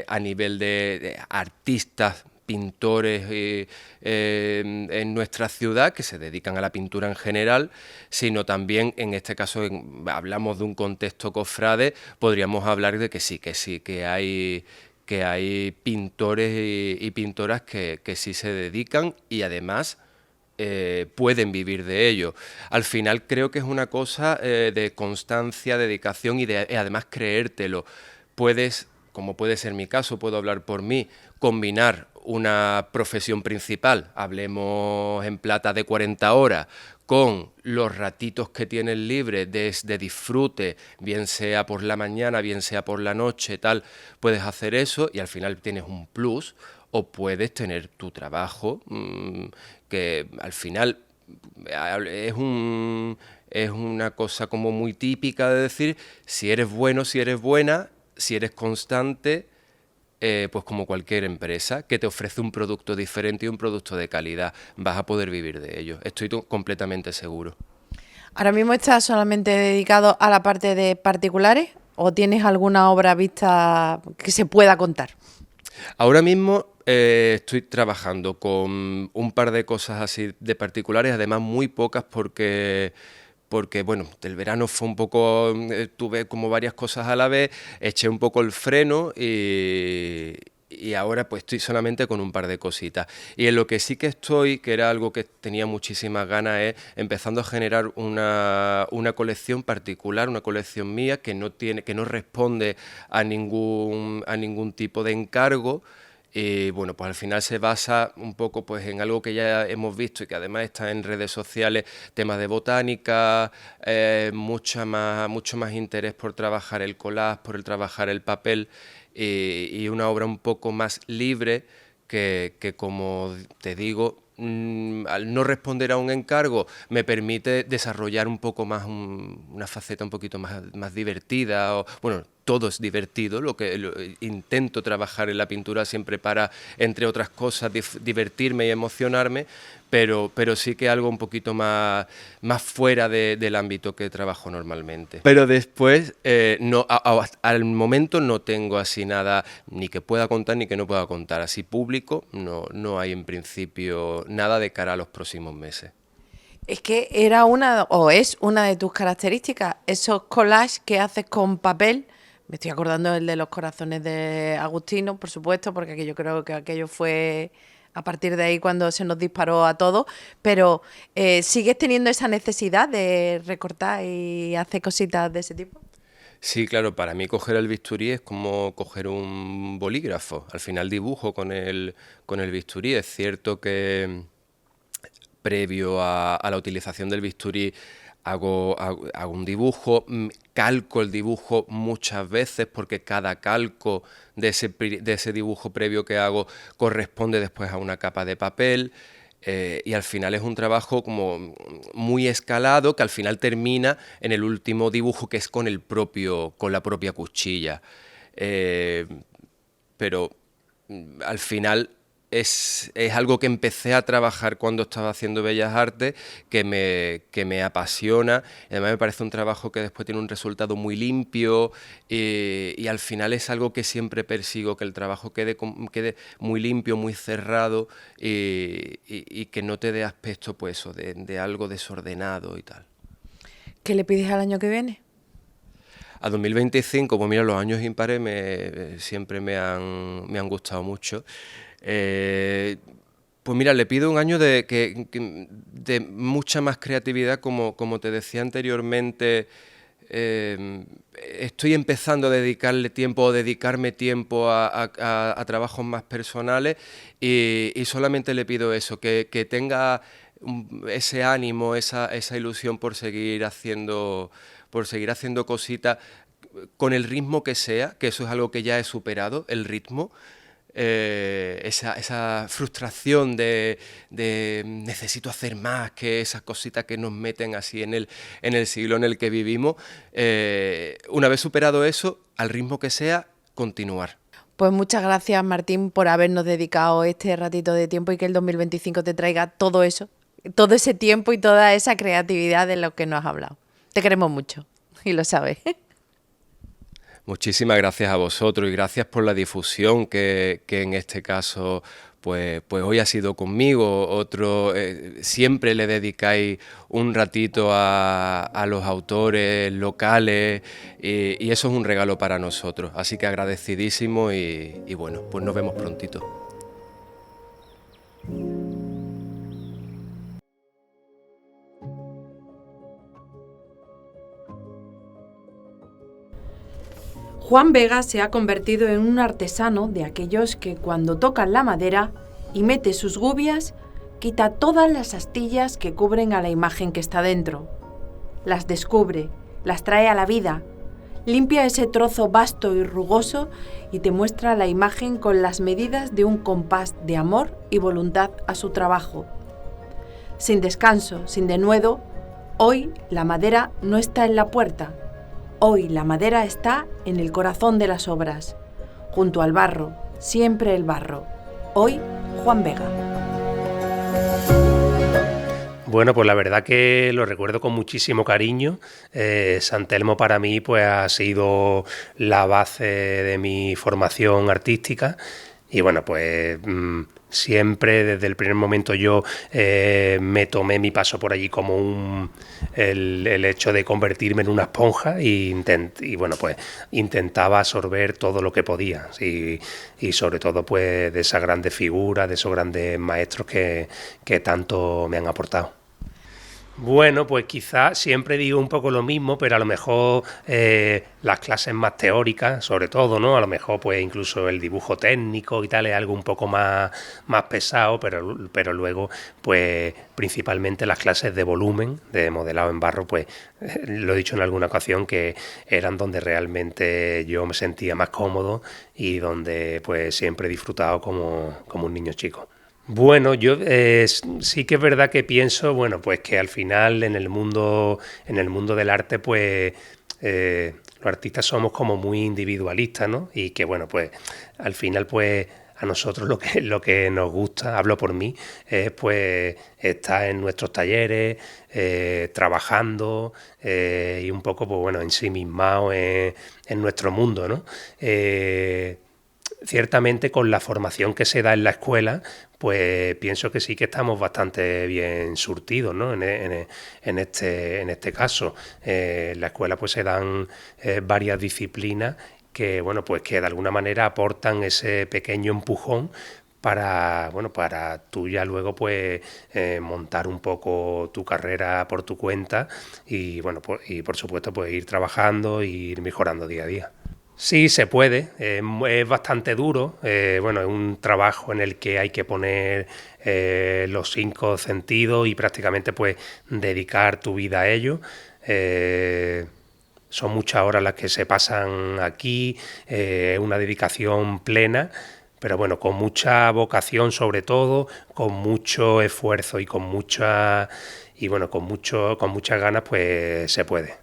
G: a nivel de artistas, pintores en nuestra ciudad que se dedican a la pintura en general, sino también, en este caso hablamos de un contexto cofrade, podríamos hablar de que hay pintores y pintoras que sí se dedican y además pueden vivir de ello. Al final creo que es una cosa de constancia, dedicación y además creértelo. Puedes, como puede ser mi caso, puedo hablar por mí, combinar una profesión principal, hablemos en plata de 40 horas, con los ratitos que tienes libres de disfrute, bien sea por la mañana, bien sea por la noche, tal, puedes hacer eso y al final tienes un plus, o puedes tener tu trabajo, que al final es una cosa como muy típica de decir, si eres bueno, si eres buena, si eres constante, pues como cualquier empresa que te ofrece un producto diferente y un producto de calidad, vas a poder vivir de ello. Estoy completamente seguro.
E: ¿Ahora mismo estás solamente dedicado a la parte de particulares o tienes alguna obra vista que se pueda contar?
G: Ahora mismo estoy trabajando con un par de cosas así de particulares, además muy pocas porque bueno, el verano fue un poco, tuve como varias cosas a la vez, eché un poco el freno y ahora pues estoy solamente con un par de cositas. Y en lo que sí que estoy, que era algo que tenía muchísimas ganas, es empezando a generar una colección particular, una colección mía que no responde a ningún tipo de encargo. Y bueno, pues al final se basa un poco pues en algo que ya hemos visto y que además está en redes sociales, temas de botánica, mucho más interés por trabajar el collage, por el trabajar el papel y una obra un poco más libre que como te digo, al no responder a un encargo me permite desarrollar un poco más una faceta un poquito más divertida. Bueno, todo es divertido, intento trabajar en la pintura siempre para, entre otras cosas, divertirme y emocionarme, pero sí que algo un poquito más fuera del ámbito que trabajo normalmente. Pero después, al momento no tengo así nada ni que pueda contar ni que no pueda contar. Así público no hay en principio nada de cara a los próximos meses.
E: Es que era es una de tus características, esos collages que haces con papel. Me estoy acordando del de los corazones de Agustino, por supuesto, porque yo creo que aquello fue a partir de ahí cuando se nos disparó a todos, pero ¿sigues teniendo esa necesidad de recortar y hacer cositas de ese tipo?
G: Sí, claro, para mí coger el bisturí es como coger un bolígrafo. Al final dibujo con el bisturí. Es cierto que previo a la utilización del bisturí hago un dibujo, calco el dibujo muchas veces porque cada calco de ese dibujo previo que hago corresponde después a una capa de papel. Y al final es un trabajo como muy escalado que al final termina en el último dibujo, que es con la propia cuchilla. Pero al final es algo que empecé a trabajar cuando estaba haciendo Bellas Artes, que me apasiona. Además me parece un trabajo que después tiene un resultado muy limpio y al final es algo que siempre persigo, que el trabajo quede muy limpio, muy cerrado y que no te dé aspecto pues eso, de algo desordenado y tal.
E: ¿Qué le pides al año que viene?
G: A 2025, pues mira, los años impares siempre me han gustado mucho. Pues mira, le pido un año de mucha más creatividad, como te decía anteriormente. Estoy empezando a dedicarme tiempo a trabajos más personales y solamente le pido eso, que tenga ese ánimo, esa ilusión por seguir haciendo cositas con el ritmo que sea, que eso es algo que ya he superado, el ritmo. Esa frustración de necesito hacer más, que esas cositas que nos meten así en el siglo en el que vivimos. Una vez superado eso, al ritmo que sea, continuar.
E: Pues muchas gracias, Martín, por habernos dedicado este ratito de tiempo y que el 2025 te traiga todo eso, todo ese tiempo y toda esa creatividad de lo que nos has hablado. Te queremos mucho y lo sabes.
G: Muchísimas gracias a vosotros y gracias por la difusión que en este caso pues hoy ha sido conmigo. Siempre le dedicáis un ratito a los autores locales y eso es un regalo para nosotros. Así que agradecidísimo y bueno, pues nos vemos prontito.
E: Juan Vega se ha convertido en un artesano de aquellos que cuando tocan la madera y mete sus gubias, quita todas las astillas que cubren a la imagen que está dentro. Las descubre, las trae a la vida, limpia ese trozo vasto y rugoso y te muestra la imagen con las medidas de un compás de amor y voluntad a su trabajo. Sin descanso, sin denuedo, hoy la madera no está en la puerta. Hoy la madera está en el corazón de las obras, junto al barro, siempre el barro. Hoy, Juan Vega.
H: Bueno, pues la verdad que lo recuerdo con muchísimo cariño. San Telmo para mí pues ha sido la base de mi formación artística y bueno, pues siempre desde el primer momento yo me tomé mi paso por allí como el hecho de convertirme en una esponja y bueno, pues intentaba absorber todo lo que podía y sobre todo pues de esas grandes figuras, de esos grandes maestros que tanto me han aportado. Bueno, pues quizás siempre digo un poco lo mismo, pero a lo mejor las clases más teóricas, sobre todo, ¿no? A lo mejor pues incluso el dibujo técnico y tal es algo un poco más pesado, pero luego pues principalmente las clases de volumen, de modelado en barro, pues lo he dicho en alguna ocasión que eran donde realmente yo me sentía más cómodo y donde pues siempre he disfrutado como un niño chico. Bueno, yo sí que es verdad que pienso, bueno, pues que al final en el mundo del arte, pues los artistas somos como muy individualistas, ¿no? Y que bueno, pues al final, pues a nosotros lo que nos gusta, hablo por mí, es pues estar en nuestros talleres, trabajando y un poco, pues bueno, ensimismados en nuestro mundo, ¿no? ciertamente con la formación que se da en la escuela, pues pienso que sí que estamos bastante bien surtidos, ¿no? En este caso. En la escuela pues se dan varias disciplinas que, bueno, pues que de alguna manera aportan ese pequeño empujón para tú ya luego pues montar un poco tu carrera por tu cuenta y bueno, pues, y por supuesto pues ir trabajando e ir mejorando día a día. Sí, se puede, es bastante duro, es un trabajo en el que hay que poner los 5 sentidos y prácticamente pues dedicar tu vida a ello. Son muchas horas las que se pasan aquí, una dedicación plena, pero bueno, con mucha vocación sobre todo, con mucho esfuerzo y con muchas ganas, pues se puede.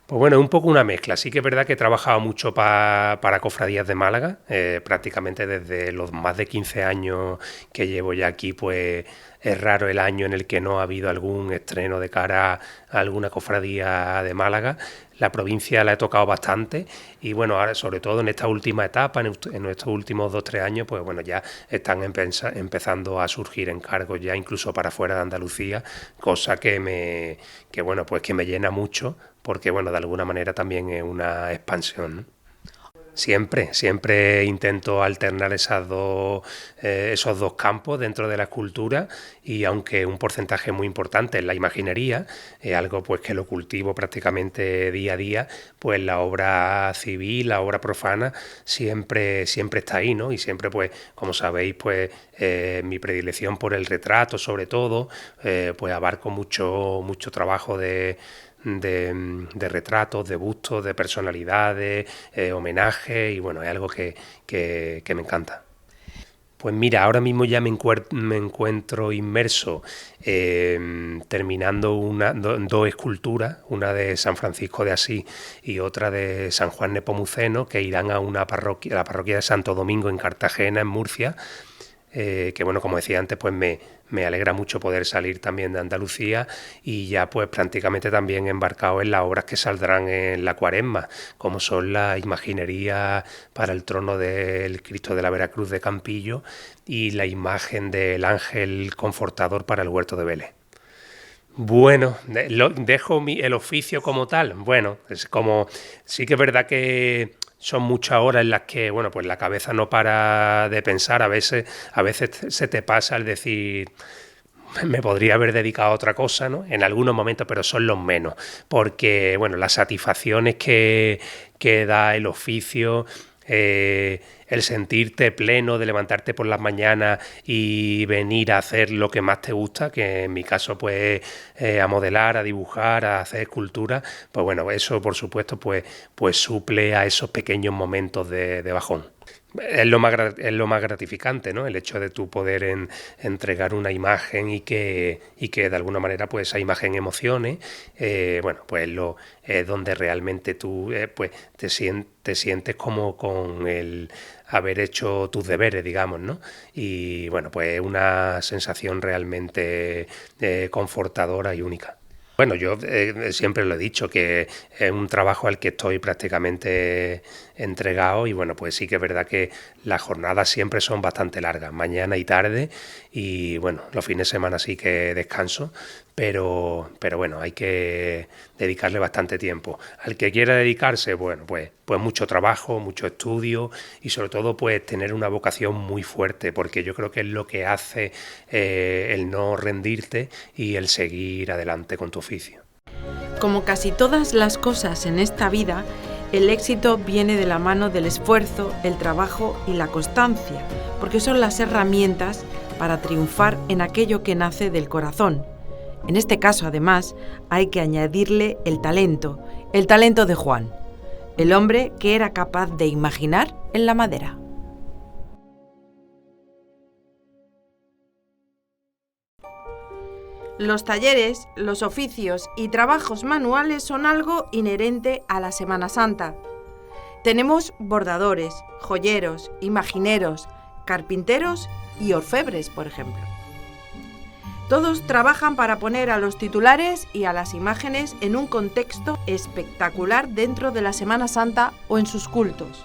H: Pues bueno, es un poco una mezcla. Sí que es verdad que he trabajado mucho para Cofradías de Málaga, prácticamente desde los más de 15 años que llevo ya aquí, pues es raro el año en el que no ha habido algún estreno de cara a alguna cofradía de Málaga. La provincia la he tocado bastante y bueno, ahora sobre todo en esta última etapa, en estos últimos 2-3 años, pues bueno, ya están empezando a surgir encargos ya incluso para fuera de Andalucía, cosa que me llena mucho, porque bueno, de alguna manera también es una expansión, ¿no? Siempre intento alternar esos dos campos dentro de la escultura y aunque un porcentaje muy importante es la imaginería, algo pues que lo cultivo prácticamente día a día, pues la obra civil, la obra profana siempre está ahí, ¿no? Y siempre pues, como sabéis, pues mi predilección por el retrato sobre todo, pues abarco mucho trabajo de retratos, de bustos, de personalidades, homenajes y bueno, es algo que me encanta. Pues mira, ahora mismo ya me encuentro inmerso terminando dos esculturas, una de San Francisco de Asís y otra de San Juan Nepomuceno, que irán a la parroquia de Santo Domingo en Cartagena, en Murcia, que bueno, como decía antes, pues me alegra mucho poder salir también de Andalucía y ya pues prácticamente también embarcado en las obras que saldrán en la Cuaresma, como son la imaginería para el trono del Cristo de la Veracruz de Campillo y la imagen del ángel confortador para el huerto de Vélez. Bueno, dejo el oficio como tal. Bueno, es como sí que es verdad que son muchas horas en las que, bueno, pues la cabeza no para de pensar. A veces se te pasa el decir, me podría haber dedicado a otra cosa, ¿no? En algunos momentos, pero son los menos. Porque, bueno, las satisfacciones que da el oficio, el sentirte pleno de levantarte por las mañanas y venir a hacer lo que más te gusta, que en mi caso pues a modelar, a dibujar, a hacer escultura, pues bueno, eso por supuesto pues suple a esos pequeños momentos de bajón. Es lo más gratificante, ¿no? El hecho de tú poder entregar una imagen y que de alguna manera pues esa imagen emocione, bueno, pues es donde realmente tú pues te sientes como con el haber hecho tus deberes, digamos, ¿no? Y bueno, pues es una sensación realmente confortadora y única. Bueno, yo siempre lo he dicho, que es un trabajo al que estoy prácticamente entregado y bueno, pues sí que es verdad que las jornadas siempre son bastante largas, mañana y tarde y bueno, los fines de semana sí que descanso, pero bueno, hay que dedicarle bastante tiempo. Al que quiera dedicarse, bueno, pues mucho trabajo, mucho estudio y sobre todo pues tener una vocación muy fuerte, porque yo creo que es lo que hace el no rendirte y el seguir adelante con tu oficio.
E: Como casi todas las cosas en esta vida, el éxito viene de la mano del esfuerzo, el trabajo y la constancia, porque son las herramientas para triunfar en aquello que nace del corazón. En este caso, además, hay que añadirle el talento de Juan, el hombre que era capaz de imaginar en la madera. Los talleres, los oficios y trabajos manuales son algo inherente a la Semana Santa. Tenemos bordadores, joyeros, imagineros, carpinteros y orfebres, por ejemplo. Todos trabajan para poner a los titulares y a las imágenes en un contexto espectacular dentro de la Semana Santa o en sus cultos.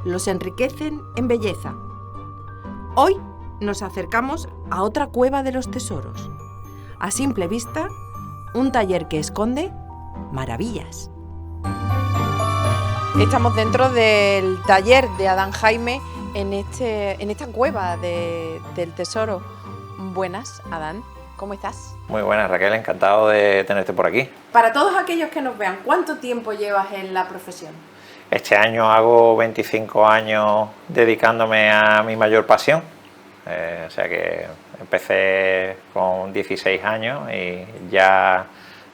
E: los enriquecen en belleza. Hoy nos acercamos a otra cueva de los tesoros. A simple vista, un taller que esconde maravillas. Estamos dentro del taller de Adán Jaime en esta cueva del tesoro. Buenas, Adán, ¿cómo estás?
I: Muy buenas, Raquel, encantado de tenerte por aquí.
E: Para todos aquellos que nos vean, ¿cuánto tiempo llevas en la profesión?
I: Este año hago 25 años dedicándome a mi mayor pasión. O sea que empecé con 16 años y ya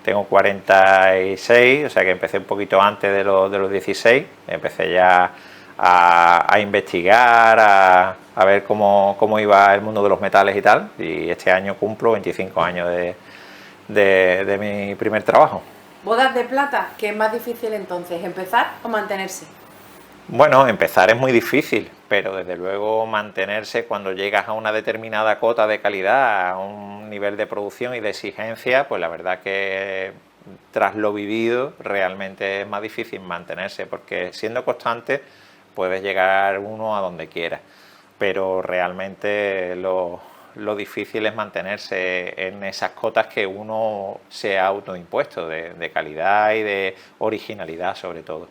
I: tengo 46, o sea que empecé un poquito antes de los 16. Empecé ya a investigar, a ver cómo iba el mundo de los metales y tal. Y este año cumplo 25 años de mi primer trabajo.
E: Bodas de plata, ¿qué es más difícil entonces, empezar o mantenerse?
I: Bueno, empezar es muy difícil, pero desde luego mantenerse cuando llegas a una determinada cota de calidad, a un nivel de producción y de exigencia, pues la verdad que tras lo vivido realmente es más difícil mantenerse, porque siendo constante puedes llegar uno a donde quiera, pero realmente lo difícil es mantenerse en esas cotas que uno se ha autoimpuesto de calidad y de originalidad sobre todo.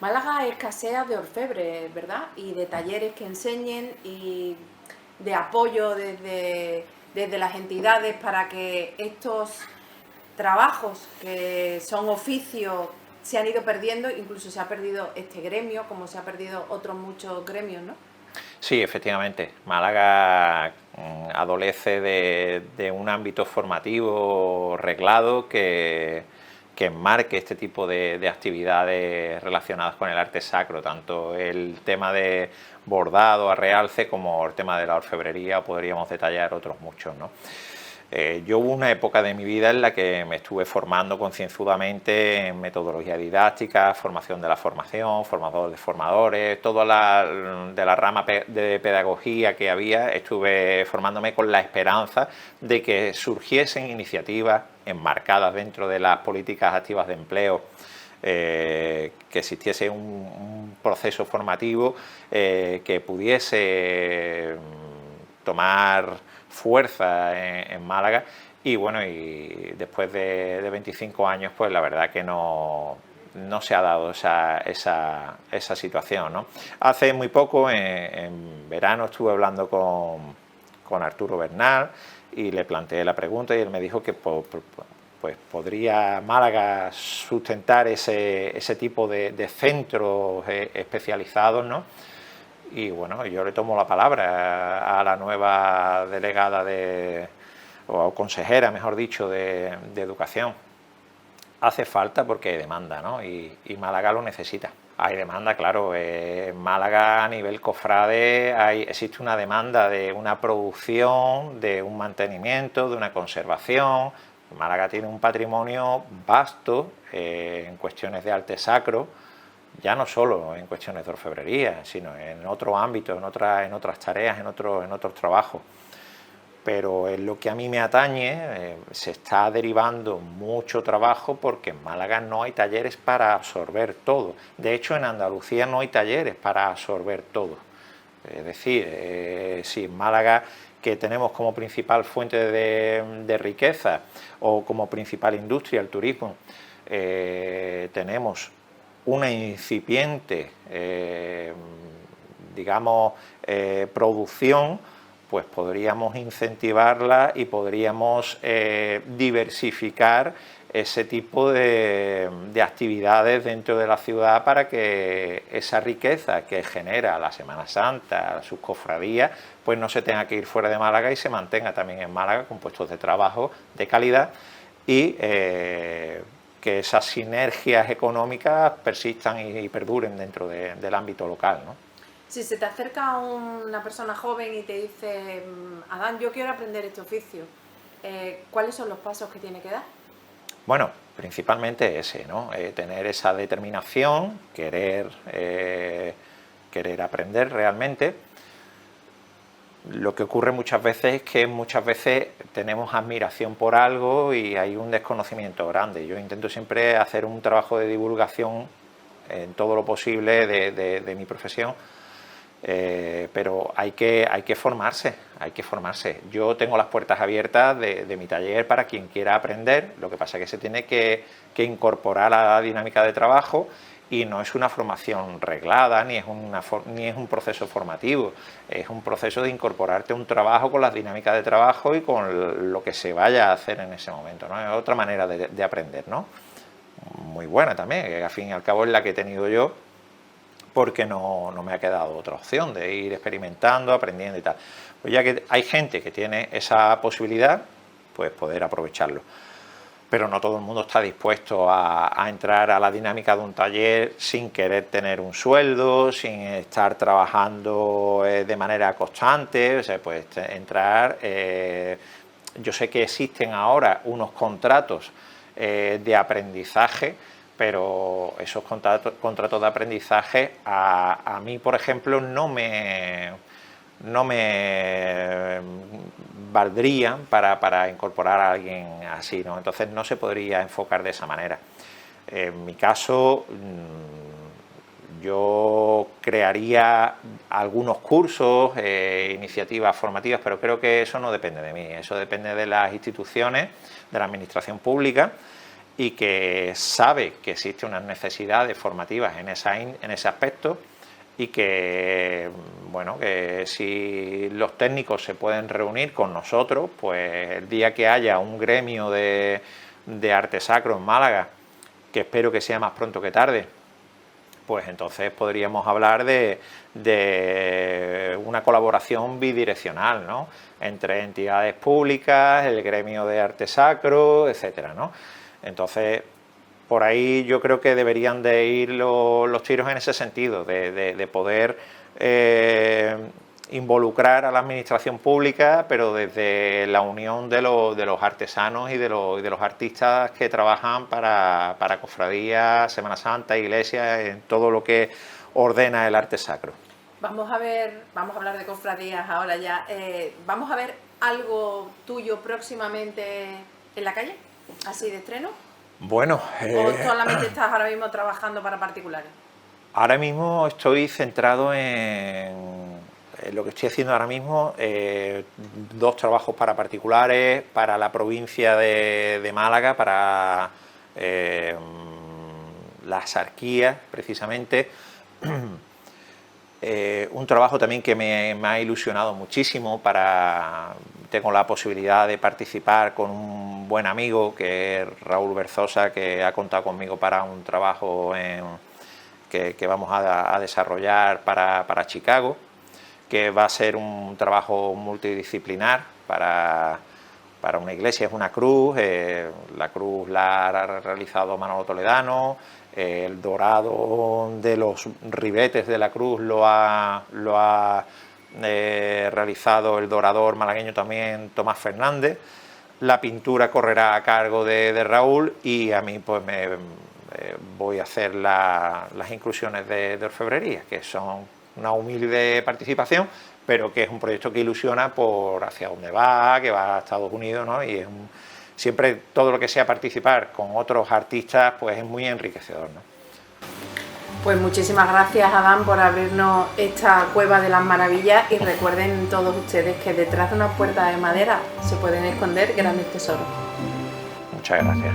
E: Málaga escasea de orfebres, ¿verdad? Y de talleres que enseñen y de apoyo desde las entidades para que estos trabajos que son oficios se han ido perdiendo, incluso se ha perdido este gremio, como se ha perdido otros muchos gremios, ¿no?
I: Sí, efectivamente. Málaga adolece de un ámbito formativo reglado que enmarque este tipo de actividades relacionadas con el arte sacro, tanto el tema de bordado a realce como el tema de la orfebrería, o podríamos detallar otros muchos, ¿no? Yo hubo una época de mi vida en la que me estuve formando concienzudamente en metodología didáctica, formación de la formación, formador de formadores, toda de la rama de pedagogía que había, estuve formándome con la esperanza de que surgiesen iniciativas enmarcadas dentro de las políticas activas de empleo, que existiese un proceso formativo que pudiese tomar fuerza en Málaga y bueno, y después de 25 años pues la verdad que no se ha dado esa situación, ¿no? Hace muy poco, en verano, estuve hablando con Arturo Bernal y le planteé la pregunta y él me dijo que pues podría Málaga sustentar ese tipo de centros especializados, ¿no? Y bueno, yo le tomo la palabra a la nueva delegada o consejera, mejor dicho, de Educación. Hace falta porque hay demanda, ¿no? Y Málaga lo necesita. Hay demanda, claro. En Málaga a nivel cofrade existe una demanda de una producción, de un mantenimiento, de una conservación. Málaga tiene un patrimonio vasto en cuestiones de arte sacro, ya no solo en cuestiones de orfebrería, sino en otro ámbito, en otras tareas, en otros trabajos. Pero en lo que a mí me atañe, se está derivando mucho trabajo porque en Málaga no hay talleres para absorber todo. De hecho, en Andalucía no hay talleres para absorber todo. Es decir, si en Málaga, que tenemos como principal fuente de riqueza o como principal industria el turismo, tenemos una incipiente, producción, pues podríamos incentivarla y podríamos diversificar ese tipo de actividades dentro de la ciudad para que esa riqueza que genera la Semana Santa, sus cofradías, pues no se tenga que ir fuera de Málaga y se mantenga también en Málaga con puestos de trabajo de calidad y que esas sinergias económicas persistan y perduren dentro del ámbito local, ¿no?
E: Si se te acerca una persona joven y te dice, Adán, yo quiero aprender este oficio, ¿cuáles son los pasos que tiene que dar?
I: Bueno, principalmente ese, ¿no? Tener esa determinación, querer aprender realmente. Lo que ocurre muchas veces es que muchas veces tenemos admiración por algo y hay un desconocimiento grande. Yo intento siempre hacer un trabajo de divulgación en todo lo posible de mi profesión, pero hay que formarse, Yo tengo las puertas abiertas de mi taller para quien quiera aprender, lo que pasa es que se tiene que incorporar a la dinámica de trabajo, y no es una formación reglada, ni es un proceso formativo, es un proceso de incorporarte a un trabajo con las dinámicas de trabajo y con lo que se vaya a hacer en ese momento, ¿no? Es otra manera de aprender, ¿no? Muy buena también, que al fin y al cabo es la que he tenido yo, porque no me ha quedado otra opción de ir experimentando, aprendiendo y tal. Pues ya que hay gente que tiene esa posibilidad, pues poder aprovecharlo. Pero no todo el mundo está dispuesto a entrar a la dinámica de un taller sin querer tener un sueldo, sin estar trabajando de manera constante. O sea, pues entrar... yo sé que existen ahora unos contratos de aprendizaje, pero esos contratos de aprendizaje a mí, por ejemplo, no me valdrían para incorporar a alguien así, ¿no? Entonces no se podría enfocar de esa manera. En mi caso, yo crearía algunos cursos, iniciativas formativas, pero creo que eso no depende de mí, eso depende de las instituciones, de la administración pública, y que sabe que existen unas necesidades formativas en ese aspecto, y que, bueno, que si los técnicos se pueden reunir con nosotros, pues el día que haya un gremio de arte sacro en Málaga, que espero que sea más pronto que tarde, pues entonces podríamos hablar de una colaboración bidireccional, ¿no?, entre entidades públicas, el gremio de arte sacro, etcétera, ¿no? Entonces, por ahí yo creo que deberían de ir los tiros en ese sentido, de poder involucrar a la administración pública, pero desde la unión de los artesanos y de los artistas que trabajan para cofradías, Semana Santa, iglesias, en todo lo que ordena el arte sacro.
E: Vamos a hablar de cofradías ahora ya. ¿Vamos a ver algo tuyo próximamente en la calle, así de estreno?
I: Bueno,
E: ¿O solamente estás ahora mismo trabajando para particulares?
I: Ahora mismo estoy centrado en lo que estoy haciendo ahora mismo, 2 trabajos para particulares, para la provincia de Málaga, para las arquías, precisamente. Un trabajo también que me ha ilusionado muchísimo. Tengo la posibilidad de participar con un buen amigo, que es Raúl Berzosa, que ha contado conmigo para un trabajo que vamos a desarrollar para Chicago, que va a ser un trabajo multidisciplinar para una iglesia. Es una cruz, la cruz la ha realizado Manolo Toledano, el dorado de los ribetes de la cruz lo ha realizado el dorador malagueño también Tomás Fernández. La pintura correrá a cargo de Raúl, y a mí pues voy a hacer las inclusiones de orfebrería, que son una humilde participación, pero que es un proyecto que ilusiona por hacia dónde va, que va a Estados Unidos, ¿no? Y es siempre todo lo que sea participar con otros artistas, pues es muy enriquecedor, ¿no?
E: Pues muchísimas gracias, Adán, por abrirnos esta cueva de las maravillas, y recuerden todos ustedes que detrás de una puerta de madera se pueden esconder grandes tesoros.
I: Muchas gracias.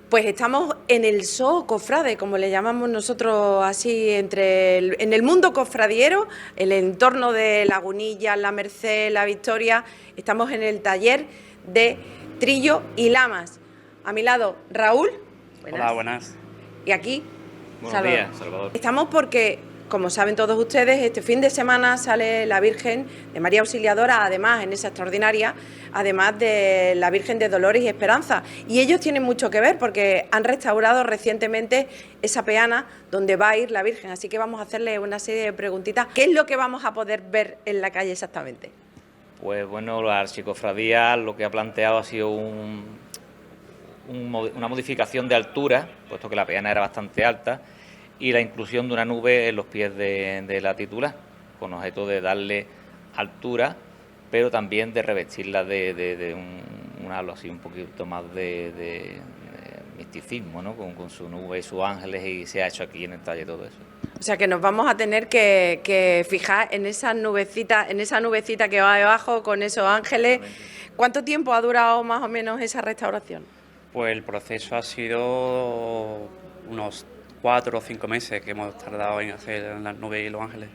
E: Pues estamos en el zoo cofrade, como le llamamos nosotros así, en el mundo cofradiero, el entorno de Lagunillas, La Merced, La Victoria. Estamos en el taller de trillo y lamas. A mi lado, Raúl.
J: Buenas. Hola, buenas.
E: Y aquí,
J: Buenos días, Salvador.
E: Estamos porque, como saben todos ustedes, este fin de semana sale la Virgen de María Auxiliadora, además en esa extraordinaria, además de la Virgen de Dolores y Esperanza. Y ellos tienen mucho que ver porque han restaurado recientemente esa peana donde va a ir la Virgen. Así que vamos a hacerle una serie de preguntitas. ¿Qué es lo que vamos a poder ver en la calle exactamente?
J: Pues bueno, la archicofradía lo que ha planteado ha sido una modificación de altura, puesto que la peana era bastante alta, y la inclusión de una nube en los pies de la titular, con objeto de darle altura, pero también de revestirla de un halo así un poquito más de misticismo, ¿no? Con su nube y sus ángeles, y se ha hecho aquí en el taller todo eso.
E: O sea que nos vamos a tener que fijar en esa nubecita que va debajo con esos ángeles. ¿Cuánto tiempo ha durado más o menos esa restauración?
K: Pues el proceso ha sido unos 4 o 5 meses que hemos tardado en hacer las nubes y los ángeles.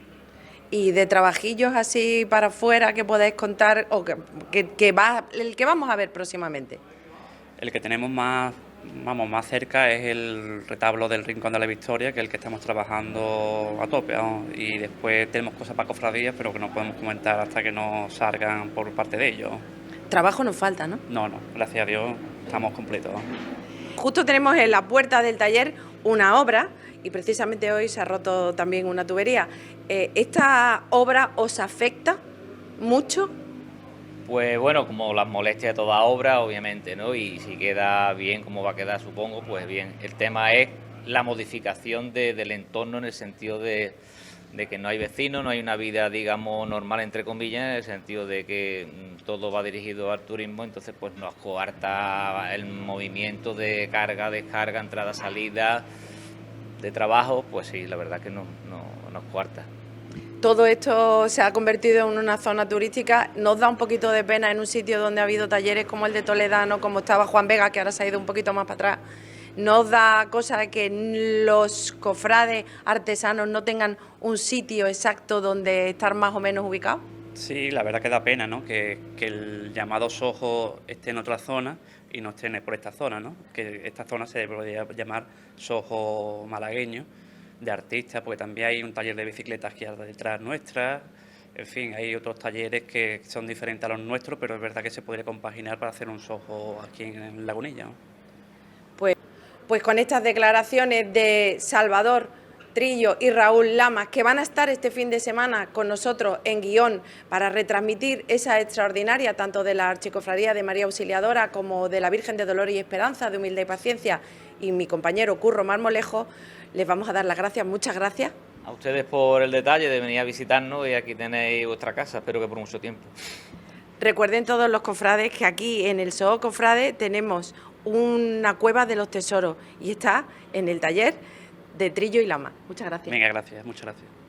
E: Y de trabajillos así para afuera que podéis contar, o el que vamos a ver próximamente.
K: El que tenemos más cerca es el retablo del Rincón de la Victoria, que es el que estamos trabajando a tope, ¿no? Y después tenemos cosas para cofradías, pero que no podemos comentar hasta que nos salgan por parte de ellos.
E: Trabajo nos falta, ¿no?
K: No, gracias a Dios estamos completos.
E: Justo tenemos en la puerta del taller una obra, y precisamente hoy se ha roto también una tubería. ¿Esta obra os afecta mucho?
J: Pues bueno, como las molestias de toda obra, obviamente, ¿no? Y si queda bien, como va a quedar, supongo, pues bien. El tema es la modificación del entorno, en el sentido de que no hay vecinos, no hay una vida, digamos, normal, entre comillas, en el sentido de que todo va dirigido al turismo, entonces pues nos coarta el movimiento de carga, descarga, entrada, salida, de trabajo, pues sí, la verdad que nos coarta.
E: Todo esto se ha convertido en una zona turística. Nos da un poquito de pena en un sitio donde ha habido talleres como el de Toledano, como estaba Juan Vega, que ahora se ha ido un poquito más para atrás. Nos da cosa que los cofrades artesanos no tengan un sitio exacto donde estar más o menos ubicados.
K: Sí, la verdad que da pena, ¿no? Que el llamado Soho esté en otra zona y no esté por esta zona, ¿no? Que esta zona se debería llamar Soho malagueño, de artistas, porque también hay un taller de bicicletas aquí detrás nuestra. En fin, hay otros talleres que son diferentes a los nuestros, pero es verdad que se podría compaginar para hacer un Soho aquí en Lagunilla, ¿no?
E: Pues con estas declaraciones de Salvador Trillo y Raúl Lamas, que van a estar este fin de semana con nosotros en Guión para retransmitir esa extraordinaria, tanto de la Archicofradía de María Auxiliadora como de la Virgen de Dolor y Esperanza, de Humildad y Paciencia, y mi compañero Curro Marmolejo, les vamos a dar las gracias. Muchas gracias.
J: A ustedes por el detalle de venir a visitarnos, y aquí tenéis vuestra casa, espero que por mucho tiempo.
E: Recuerden todos los cofrades que aquí en el Soho Cofrade tenemos una cueva de los tesoros, y está en el taller de Trillo y Lamas. Muchas gracias.
K: Venga, gracias, muchas gracias.